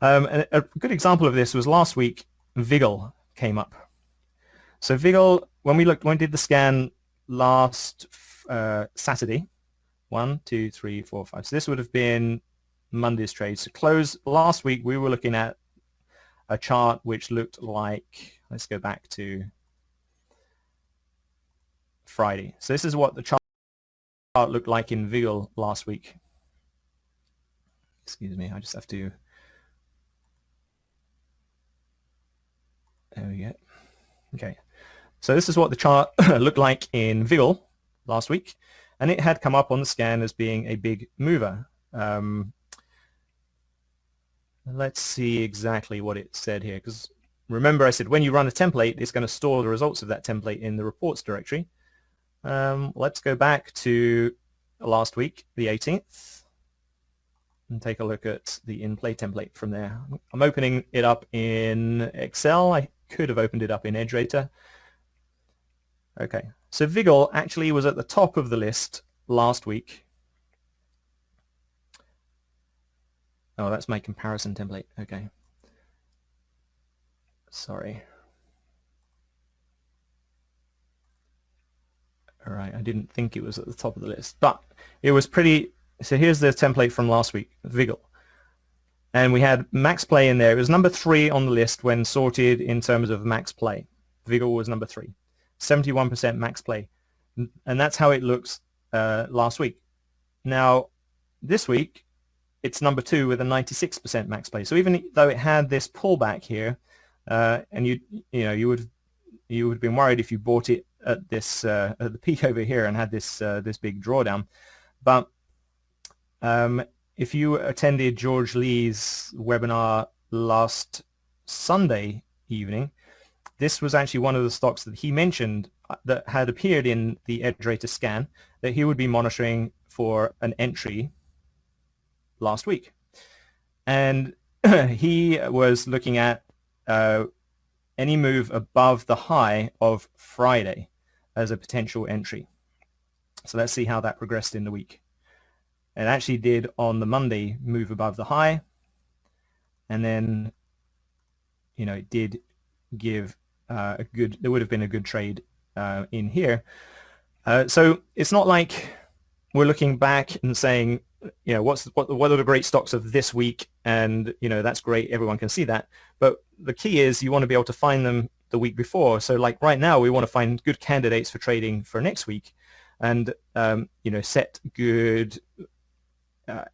[SPEAKER 1] And a good example of this was last week. Vigil came up. So Vigil, when we did the scan last Saturday, 1, 2, 3, 4, 5. So this would have been Monday's trade. So close last week, we were looking at a chart which looked like, let's go back to Friday. So this is what the chart looked like in Vigil last week. Excuse me, I just have to, there we go. Okay, so this is what the chart looked like in Vigil last week, and it had come up on the scan as being a big mover. Let's see exactly what it said here, because remember I said when you run a template, it's going to store the results of that template in the reports directory. Let's go back to last week, the 18th, and take a look at the in-play template from there. I'm opening it up in Excel. I could have opened it up in EdgeRater. Okay, so Vigil actually was at the top of the list last week. Oh, that's my comparison template. Okay. Sorry. All right, I didn't think it was at the top of the list, but it was pretty. So here's the template from last week, Vigil. And we had max play in there. It was number 3 on the list when sorted in terms of max play. Vigil was number 3. 71% max play. And that's how it looks last week. Now, this week, it's number 2 with a 96% max play. So even though it had this pullback here, and you would you would have been worried if you bought it at this at the peak over here and had this this big drawdown. But if you attended George Lee's webinar last Sunday evening, this was actually one of the stocks that he mentioned that had appeared in the EdgeRater scan that he would be monitoring for an entry last week. And he was looking at any move above the high of Friday as a potential entry. So let's see how that progressed in the week. It actually did on the Monday move above the high, and then, you know, it did give a good, there would have been a good trade in here. So it's not like we're looking back and saying, you know, what are the great stocks of this week, and, you know, that's great, everyone can see that. But the key is you want to be able to find them the week before. So like right now, we want to find good candidates for trading for next week, and you know, set good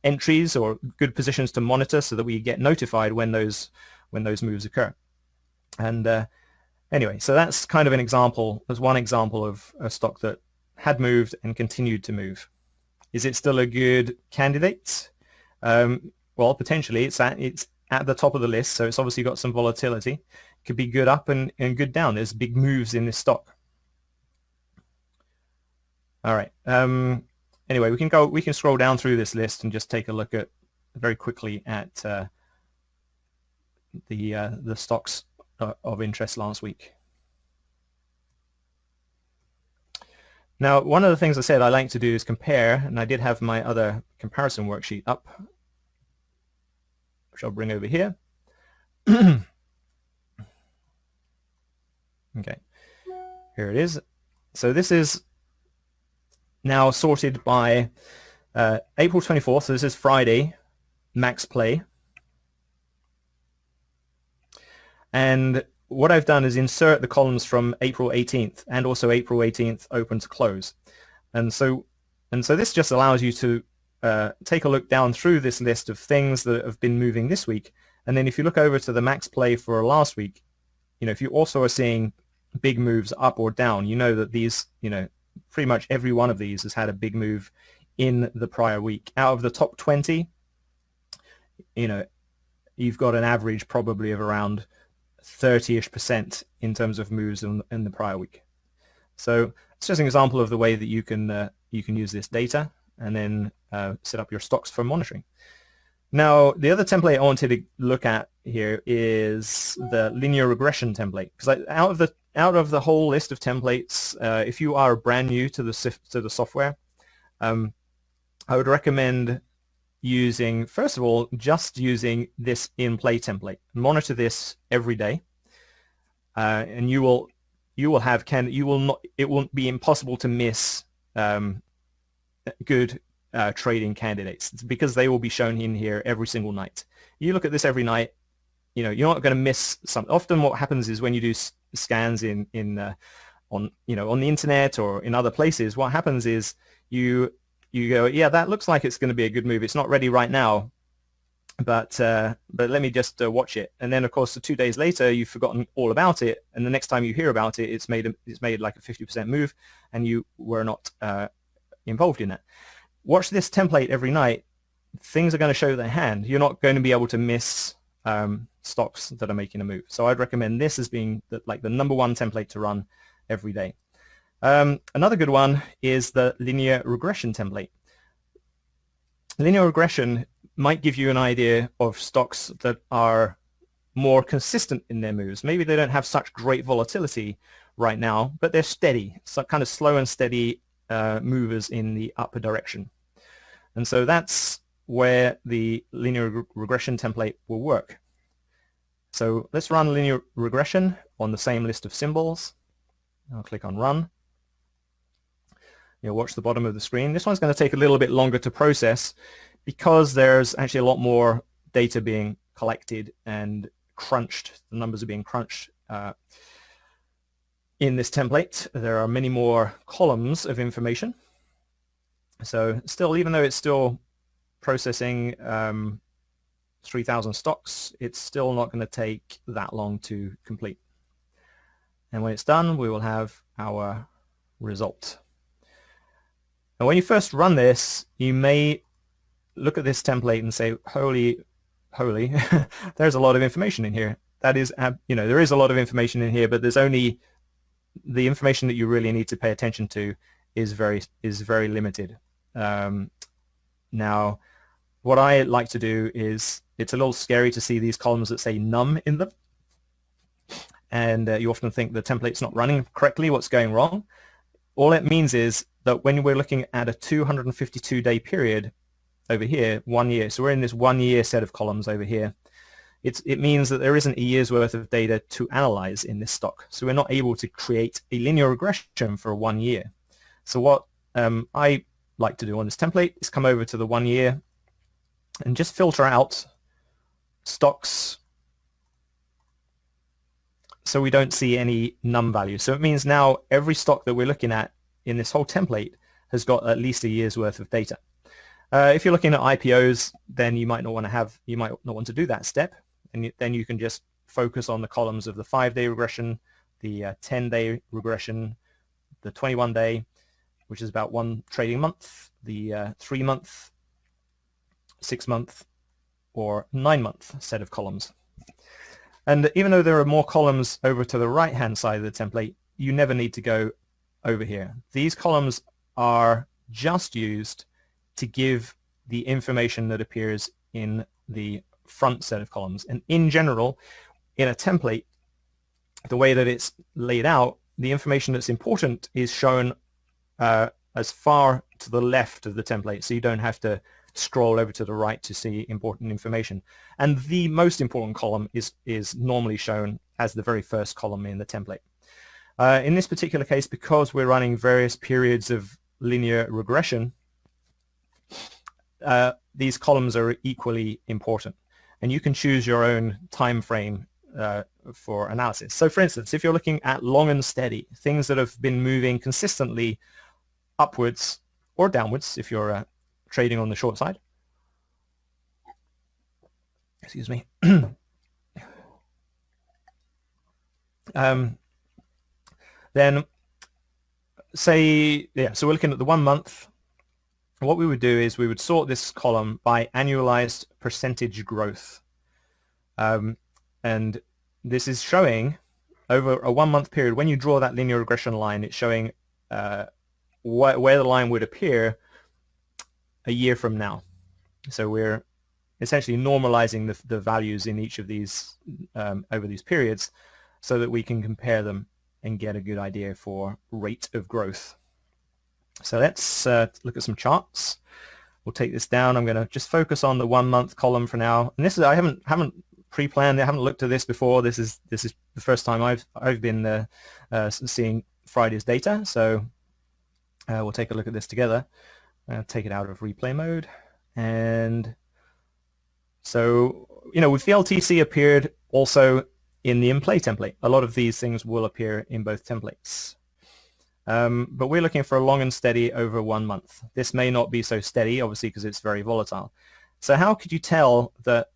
[SPEAKER 1] entries or good positions to monitor so that we get notified when those moves occur. And anyway, so that's kind of an example. There's one example of a stock that had moved and continued to move. Is it still a good candidate? Well, potentially. It's at the top of the list, so it's obviously got some volatility. It could be good up and good down. There's big moves in this stock. All right. Anyway, we can scroll down through this list and just take a look at very quickly at the stocks of interest last week. Now, one of the things I said I like to do is compare, and I did have my other comparison worksheet up, which I'll bring over here. Okay, here it is. So this is now sorted by April 24th, so this is Friday, max play. And what I've done is insert the columns from April 18th and also April 18th open to close. And so this just allows you to take a look down through this list of things that have been moving this week. And then if you look over to the max play for last week, you know, if you also are seeing big moves up or down, you know that these, you know, pretty much every one of these has had a big move in the prior week. Out of the top 20, you know, you've got an average probably of around 30-ish% in terms of moves in the prior week. So it's just an example of the way that you can use this data and then set up your stocks for monitoring. Now, the other template I wanted to look at here is the linear regression template, because out of the whole list of templates, if you are brand new to the software, I would recommend using, first of all, just using this in-play template. Monitor this every day, and it won't be impossible to miss good trading candidates. It's because they will be shown in here every single night. You look at this every night, you know, you're not going to miss something. Often what happens is when you do scans on the internet or in other places, what happens is you go, yeah, that looks like it's going to be a good move. It's not ready right now, but let me just watch it. And then, of course, 2 days later, you've forgotten all about it. And the next time you hear about it, it's made like a 50% move, and you were not involved in that. Watch this template every night. Things are going to show their hand. You're not going to be able to miss stocks that are making a move. So I'd recommend this as being the #1 template to run every day. Another good one is the linear regression template. Linear regression might give you an idea of stocks that are more consistent in their moves. Maybe they don't have such great volatility right now, but they're steady, so kind of slow and steady movers in the upper direction. And so that's where the linear regression template will work. So let's run linear regression on the same list of symbols. I'll click on run. You'll watch the bottom of the screen. This one's going to take a little bit longer to process because there's actually a lot more data being collected and crunched. The numbers are being crunched in this template. There are many more columns of information. So still, even though it's still processing 3,000 stocks, it's still not going to take that long to complete. And when it's done, we will have our result. And when you first run this, you may look at this template and say, holy, there's a lot of information in here. That is, there is a lot of information in here, but there's only the information that you really need to pay attention to is very limited. Now, what I like to do is, it's a little scary to see these columns that say num in them, and you often think the template's not running correctly. What's going wrong? All it means is that when we're looking at a 252-day period over here, 1 year, so we're in this 1 year set of columns over here, it means that there isn't a year's worth of data to analyze in this stock. So we're not able to create a linear regression for 1 year. So what I like to do on this template is come over to the 1 year and just filter out stocks so we don't see any num value. So it means now every stock that we're looking at in this whole template has got at least a year's worth of data. If you're looking at IPOs, then you might not want to do that step, and then you can just focus on the columns of the 5-day regression, the 10-day regression, the 21-day, which is about 1 trading month, the 3-month, 6-month, or 9-month set of columns. And even though there are more columns over to the right-hand side of the template, you never need to go over here. These columns are just used to give the information that appears in the front set of columns. And in general, in a template, the way that it's laid out, the information that's important is shown as far to the left of the template, so you don't have to scroll over to the right to see important information. And the most important column is normally shown as the very first column in the template. In this particular case, because we're running various periods of linear regression, these columns are equally important, and you can choose your own time frame for analysis. So for instance, if you're looking at long and steady, things that have been moving consistently upwards or downwards, if you're trading on the short side, excuse me, then say, so we're looking at the 1 month. What we would do is we would sort this column by annualized percentage growth. And this is showing over a 1 month period. When you draw that linear regression line, it's showing where the line would appear a year from now. So we're essentially normalizing the values in each of these over these periods so that we can compare them and get a good idea for rate of growth. So let's look at some charts. We'll take this down. I'm going to just focus on the 1 month column for now. And this is, I haven't pre-planned. I haven't looked at this before. This is the first time I've been seeing Friday's data. So we'll take a look at this together. Take it out of replay mode. And so, with the LTC appeared also in the in-play template. A lot of these things will appear in both templates. But we're looking for a long and steady over 1 month. This may not be so steady, obviously, because it's very volatile. So how could you tell that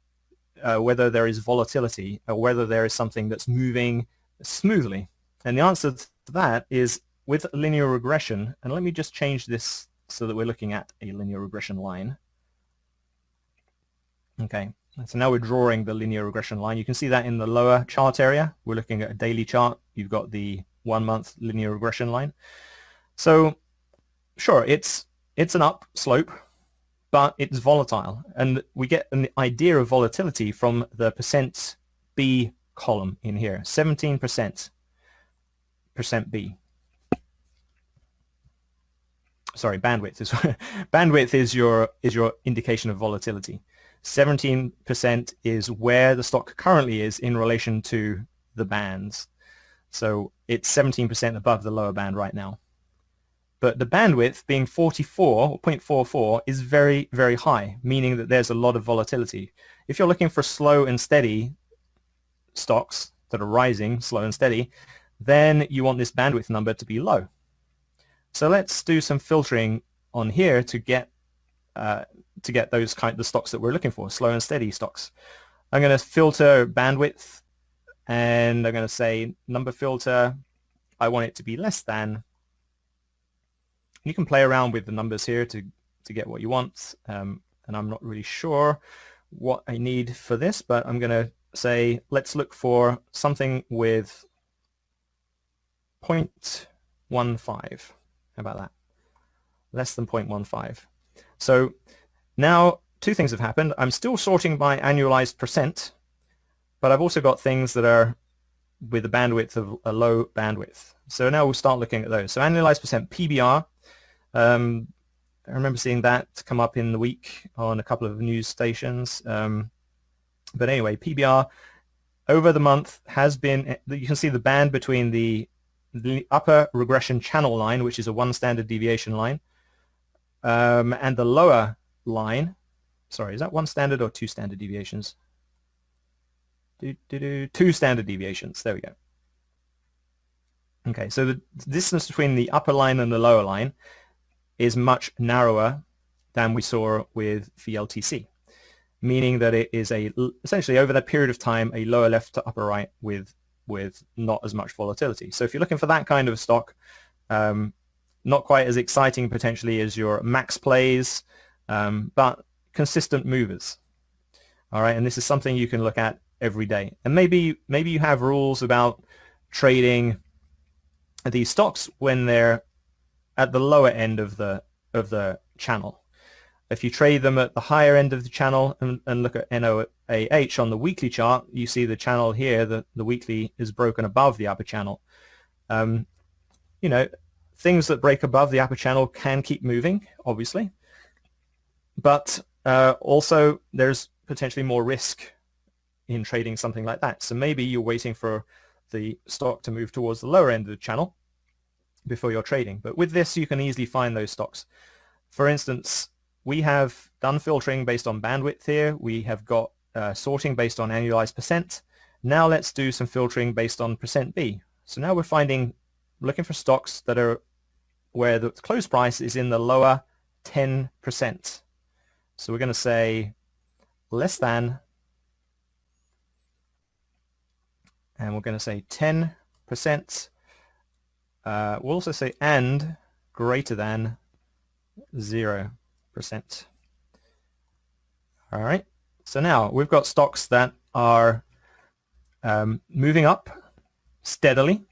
[SPEAKER 1] whether there is volatility or whether there is something that's moving smoothly? And the answer to that is with linear regression. And let me just change this so that we're looking at a linear regression line. Okay, so now we're drawing the linear regression line. You can see that in the lower chart area. We're looking at a daily chart. You've got the 1 month linear regression line. So sure, it's an up slope, but it's volatile. And we get an idea of volatility from the percent B column in here, 17% B. Sorry, bandwidth is bandwidth is your indication of volatility. 17% is where the stock currently is in relation to the bands. So it's 17% above the lower band right now. But the bandwidth being 0.44 is very, very high, meaning that there's a lot of volatility. If you're looking for slow and steady stocks that are rising, slow and steady, then you want this bandwidth number to be low. So let's do some filtering on here to get those kind of stocks that we're looking for, slow and steady stocks. I'm going to filter bandwidth, and I'm going to say number filter I want it to be less than. You can play around with the numbers here to get what you want, and I'm not really sure what I need for this, but I'm going to say let's look for something with 0.15. How about that? Less than 0.15. So now two things have happened. I'm still sorting by annualized percent, but I've also got things that are with a bandwidth of a low bandwidth. So now we'll start looking at those. So annualized percent PBR. I remember seeing that come up in the week on a couple of news stations. But anyway, PBR over the month has been, you can see the band between the upper regression channel line, which is a 1 standard deviation line, and the lower line. Sorry, is that 1 standard or 2 standard deviations? 2 standard deviations. There we go. Okay, so the distance between the upper line and the lower line is much narrower than we saw with VLTC, meaning that it is essentially over that period of time a lower left to upper right with not as much volatility. So if you're looking for that kind of stock, not quite as exciting potentially as your max plays, but consistent movers. All right, and this is something you can look at every day. And maybe you have rules about trading these stocks when they're at the lower end of the channel. If you trade them at the higher end of the channel and look at NOAH on the weekly chart, you see the channel here, the weekly is broken above the upper channel. You know, things that break above the upper channel can keep moving, obviously, but also there's potentially more risk in trading something like that. So maybe you're waiting for the stock to move towards the lower end of the channel before you're trading. But with this, you can easily find those stocks. For instance, we have done filtering based on bandwidth here. We have got sorting based on annualized percent. Now let's do some filtering based on percent B. So now we're looking for stocks that are where the close price is in the lower 10%. So we're going to say less than, and we're going to say 10%. We'll also say and greater than 0%. All right, so now we've got stocks that are moving up steadily,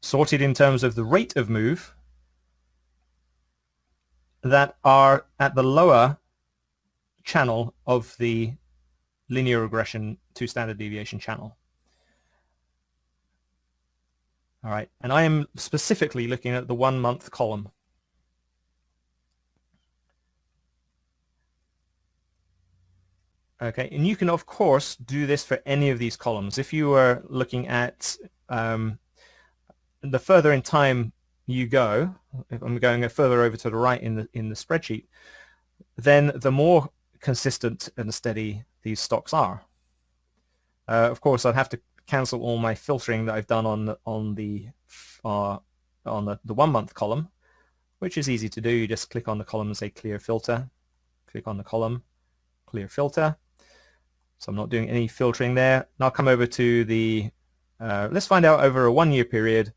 [SPEAKER 1] sorted in terms of the rate of move, that are at the lower channel of the linear regression 2 standard deviation channel. All right, and I am specifically looking at the 1 month column. Okay, and you can of course do this for any of these columns. If you are looking at the further in time you go, if I'm going further over to the right in the spreadsheet, then the more consistent and steady these stocks are. Of course, I'd have to cancel all my filtering that I've done on the 1 month column, which is easy to do. You just click on the column and say clear filter. Click on the column, clear filter. So I'm not doing any filtering there. And I'll come over to the, let's find out over a 1 year period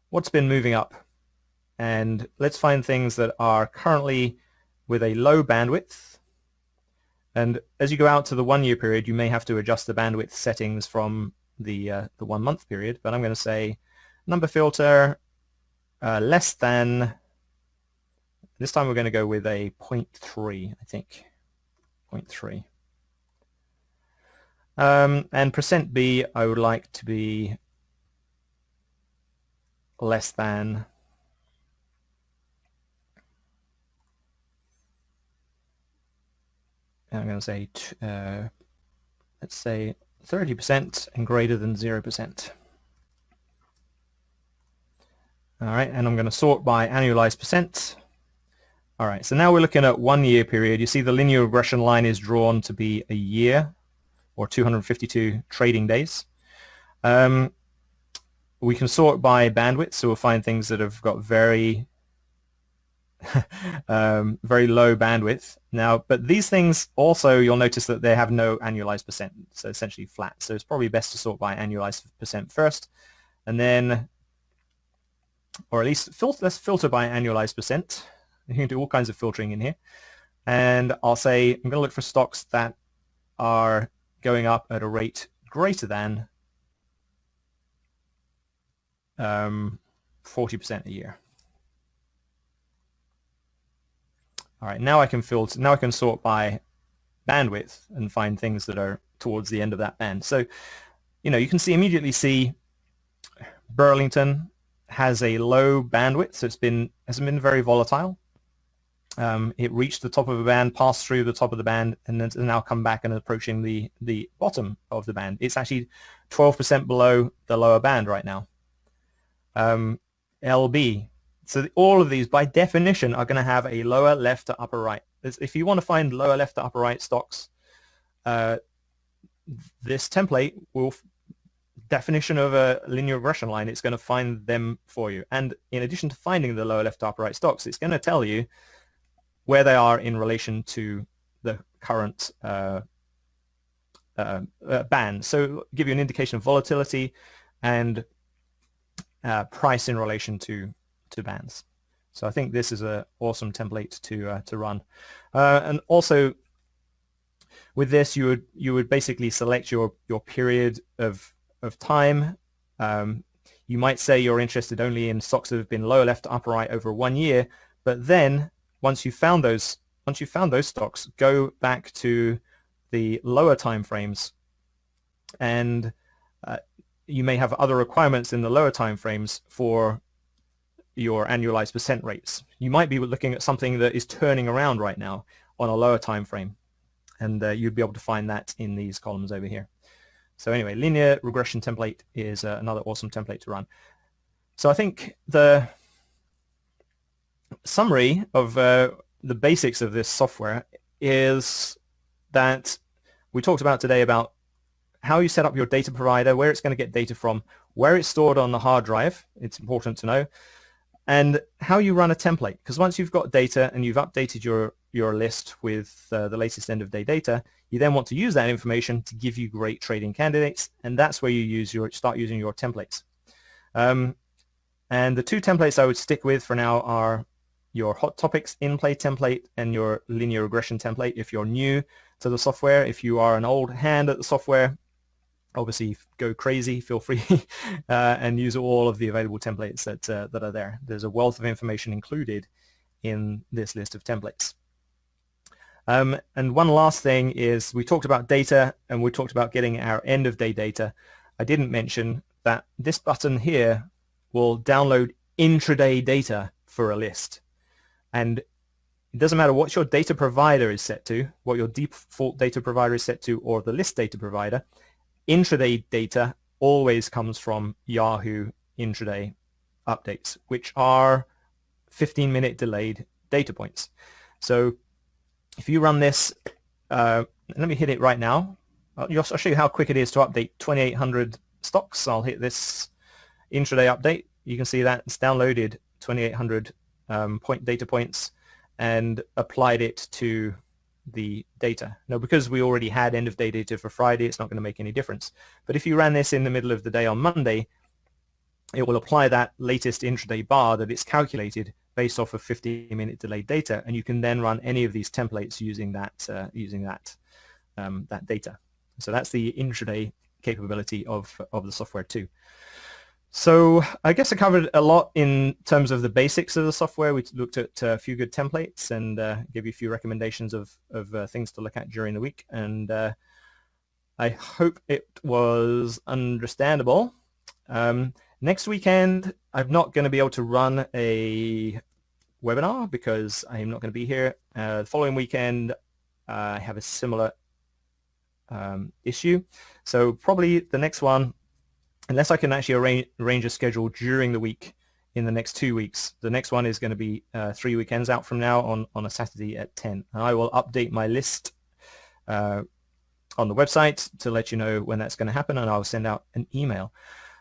[SPEAKER 1] what's been moving up. And let's find things that are currently with a low bandwidth. And as you go out to the 1 year period, you may have to adjust the bandwidth settings from the 1 month period. But I'm going to say number filter less than, this time we're going to go with a 0.3, I think, 0.3. And percent B, I would like to be less than, I'm going to say, let's say 30% and greater than 0%. All right, and I'm going to sort by annualized percent. All right, so now we're looking at 1 year period. You see the linear regression line is drawn to be a year, or 252 trading days. We can sort by bandwidth, so we'll find things that have got very very low bandwidth. Now, but these things also, you'll notice that they have no annualized percent, so essentially flat. So it's probably best to sort by annualized percent first. and then, or at least let's filter by annualized percent. You can do all kinds of filtering in here. And I'll say I'm going to look for stocks that are going up at a rate greater than 40% a year. All right, now I can filter. Now I can sort by bandwidth and find things that are towards the end of that band. So, you know, you can immediately see Burlington has a low bandwidth, so hasn't been very volatile. It reached the top of a band, passed through the top of the band, and then now come back and approaching the bottom of the band. It's actually 12% below the lower band right now. LB. So all of these, by definition, are going to have a lower left to upper right. If you want to find lower left to upper right stocks, this template will, definition of a linear regression line, it's going to find them for you. And in addition to finding the lower left to upper right stocks, it's going to tell you where they are in relation to the current band. So give you an indication of volatility and price in relation to bands. So I think this is an awesome template to run. And also with this, you would basically select your period of time. You might say you're interested only in stocks that have been lower left to upper right over 1 year, but then once you found those stocks, go back to the lower time frames, and you may have other requirements in the lower time frames for your annualized percent rates. You might be looking at something that is turning around right now on a lower time frame, and you'd be able to find that in these columns over here. So anyway, linear regression template is another awesome template to run. So I think the summary of the basics of this software is that we talked about today about how you set up your data provider, where it's going to get data from, where it's stored on the hard drive, it's important to know, and how you run a template. Because once you've got data and you've updated your list with the latest end of day data, you then want to use that information to give you great trading candidates, and that's where you start using your templates. And the two templates I would stick with for now are your hot topics in-play template and your linear regression template if you're new to the software. If you are an old hand at the software, obviously go crazy, feel free and use all of the available templates that are there. There's a wealth of information included in this list of templates. And one last thing is, we talked about data and we talked about getting our end of day data. I didn't mention that this button here will download intraday data for a list. And it doesn't matter what your data provider is set to, what your default data provider is set to, or the list data provider, intraday data always comes from Yahoo intraday updates, which are 15-minute delayed data points. So if you run this, let me hit it right now. I'll show you how quick it is to update 2,800 stocks. I'll hit this intraday update. You can see that it's downloaded 2,800 data points and applied it to the data. Now, because we already had end of day data for Friday, it's not going to make any difference. But if you ran this in the middle of the day on Monday, it will apply that latest intraday bar that it's calculated based off of 15-minute delayed data, and you can then run any of these templates using that that data. So that's the intraday capability of the software too. So I guess I covered a lot in terms of the basics of the software. We looked at a few good templates and gave you a few recommendations of things to look at during the week. And I hope it was understandable. Next weekend, I'm not going to be able to run a webinar because I'm not going to be here. The following weekend, I have a similar issue. So probably the next one, unless I can actually arrange a schedule during the week in the next 2 weeks, the next one is going to be 3 weekends out from now on a Saturday at 10. And I will update my list on the website to let you know when that's going to happen, and I'll send out an email.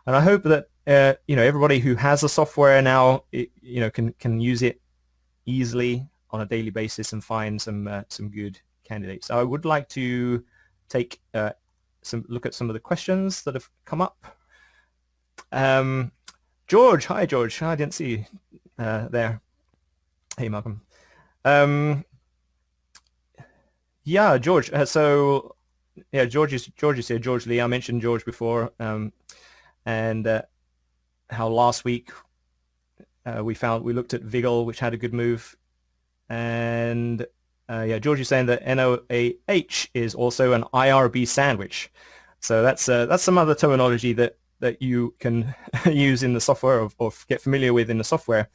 [SPEAKER 1] And I hope that everybody who has the software now can use it easily on a daily basis and find some good candidates. I would like to take look at some of the questions that have come up. George, hi George. I didn't see you there. Hey Malcolm. Yeah, George. So yeah, George is here. George Lee. I mentioned George before, and how last week we looked at Vigil, which had a good move, and yeah, George is saying that NOAH is also an IRB sandwich. So that's some other terminology that you can use in the software or get familiar with in the software.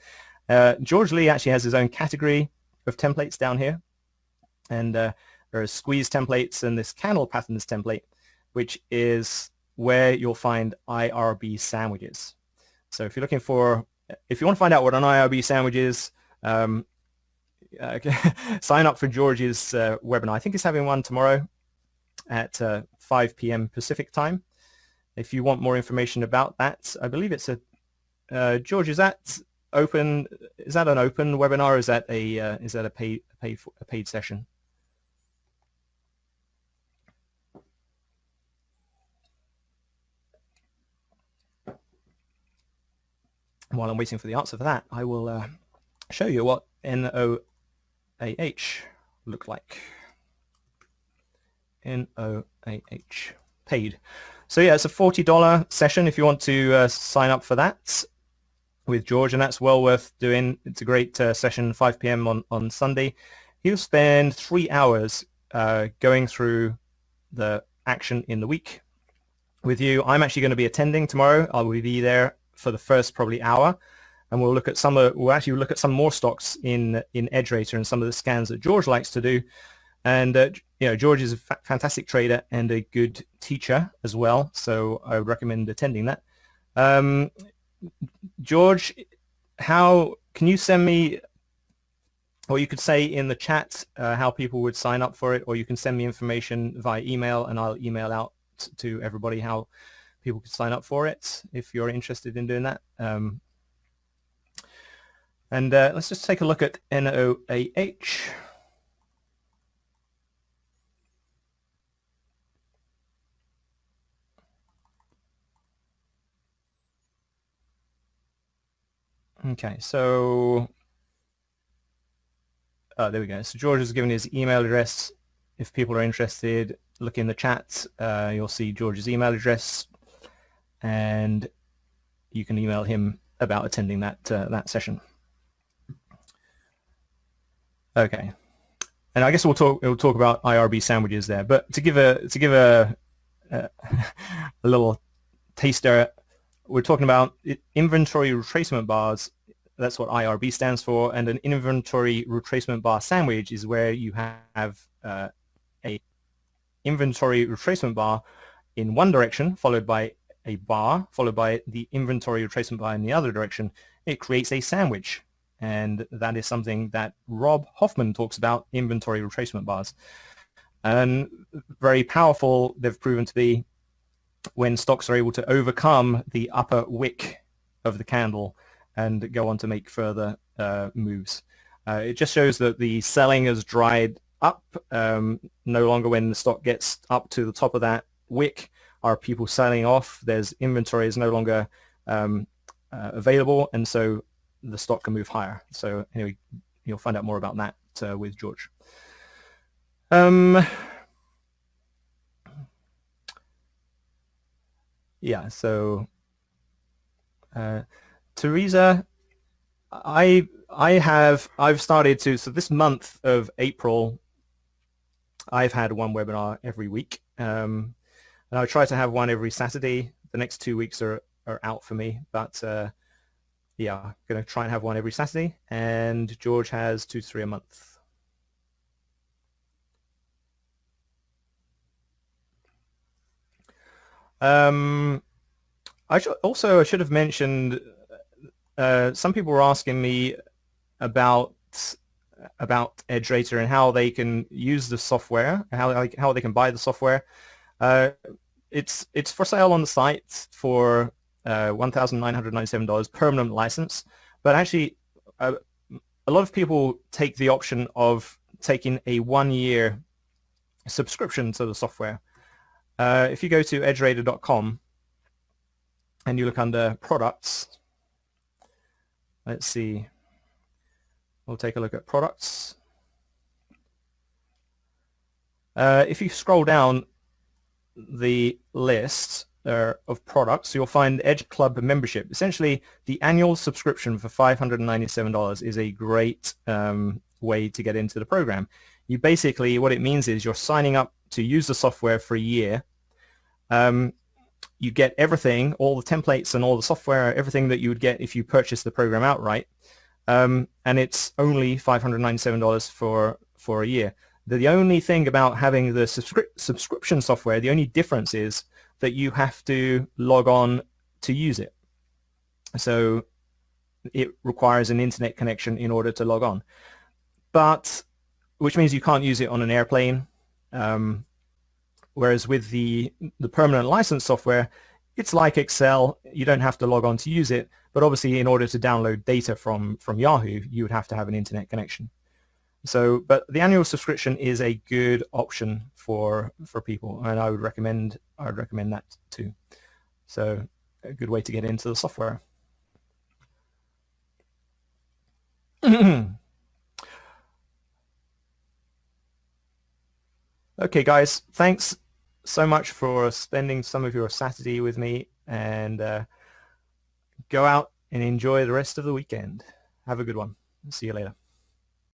[SPEAKER 1] George Lee actually has his own category of templates down here, and there are squeeze templates and this candle patterns template, which is where you'll find IRB sandwiches. So if you want to find out what an IRB sandwich is, sign up for George's webinar. I think he's having one tomorrow at 5 p.m. Pacific time. If you want more information about that, I believe it's George, is that open? Is that an open webinar? Or is that a paid session? While I'm waiting for the answer for that, I will show you what NOAH look like. NOAH paid. So yeah, it's a $40 session if you want to sign up for that with George, and that's well worth doing. It's a great session, 5 p.m. on Sunday. He'll spend 3 hours going through the action in the week with you. I'm actually going to be attending tomorrow. I will be there for the first probably hour, and we'll look at we'll look at some more stocks in EdgeRater and some of the scans that George likes to do. And you know, George is a fantastic trader and a good teacher as well, so I would recommend attending that. George, how can you send me, or you could say in the chat how people would sign up for it, or you can send me information via email and I'll email out to everybody how people can sign up for it if you're interested in doing that. And let's just take a look at NOAH. Okay, so there we go. So George has given his email address. If people are interested, look in the chat. You'll see George's email address, and you can email him about attending that that session. Okay, and I guess we'll talk about IRB sandwiches there. But to give a little taster, we're talking about inventory retracement bars. That's what IRB stands for, and an inventory retracement bar sandwich is where you have a inventory retracement bar in one direction, followed by a bar, followed by the inventory retracement bar in the other direction. It creates a sandwich, and that is something that Rob Hoffman talks about, inventory retracement bars. And very powerful they've proven to be when stocks are able to overcome the upper wick of the candle and go on to make further moves. It just shows that the selling has dried up. No longer when the stock gets up to the top of that wick are people selling off. There's inventory is no longer available, and so the stock can move higher. So anyway, you'll find out more about that with George. Yeah, so Teresa, I've started to, so this month of April, I've had one webinar every week, and I try to have one every Saturday. The next 2 weeks are out for me, but yeah, I'm going to try and have one every Saturday, and George has 2 to 3 a month. I should have mentioned, some people were asking me about EdgeRater and how they can use the software, how they can buy the software. It's for sale on the site for $1,997 permanent license, but actually a lot of people take the option of taking a 1-year subscription to the software. If you go to edgerater.com, and you look under products, let's see, we'll take a look at products. If you scroll down the list of products, you'll find Edge Club membership. Essentially, the annual subscription for $597 is a great way to get into the program. You basically, what it means is you're signing up to use the software for a year. You get everything, all the templates and all the software, everything that you would get if you purchased the program outright. And it's only $597 for a year. The only thing about having the subscription software, the only difference is that you have to log on to use it. So it requires an internet connection in order to log on, which means you can't use it on an airplane. Whereas with the permanent license software, it's like Excel. You don't have to log on to use it, but obviously in order to download data from Yahoo, you would have to have an internet connection. So, but the annual subscription is a good option for people, and I would recommend that too. So, a good way to get into the software. Okay, guys, thanks so much for spending some of your Saturday with me, and go out and enjoy the rest of the weekend. Have a good one. See you later.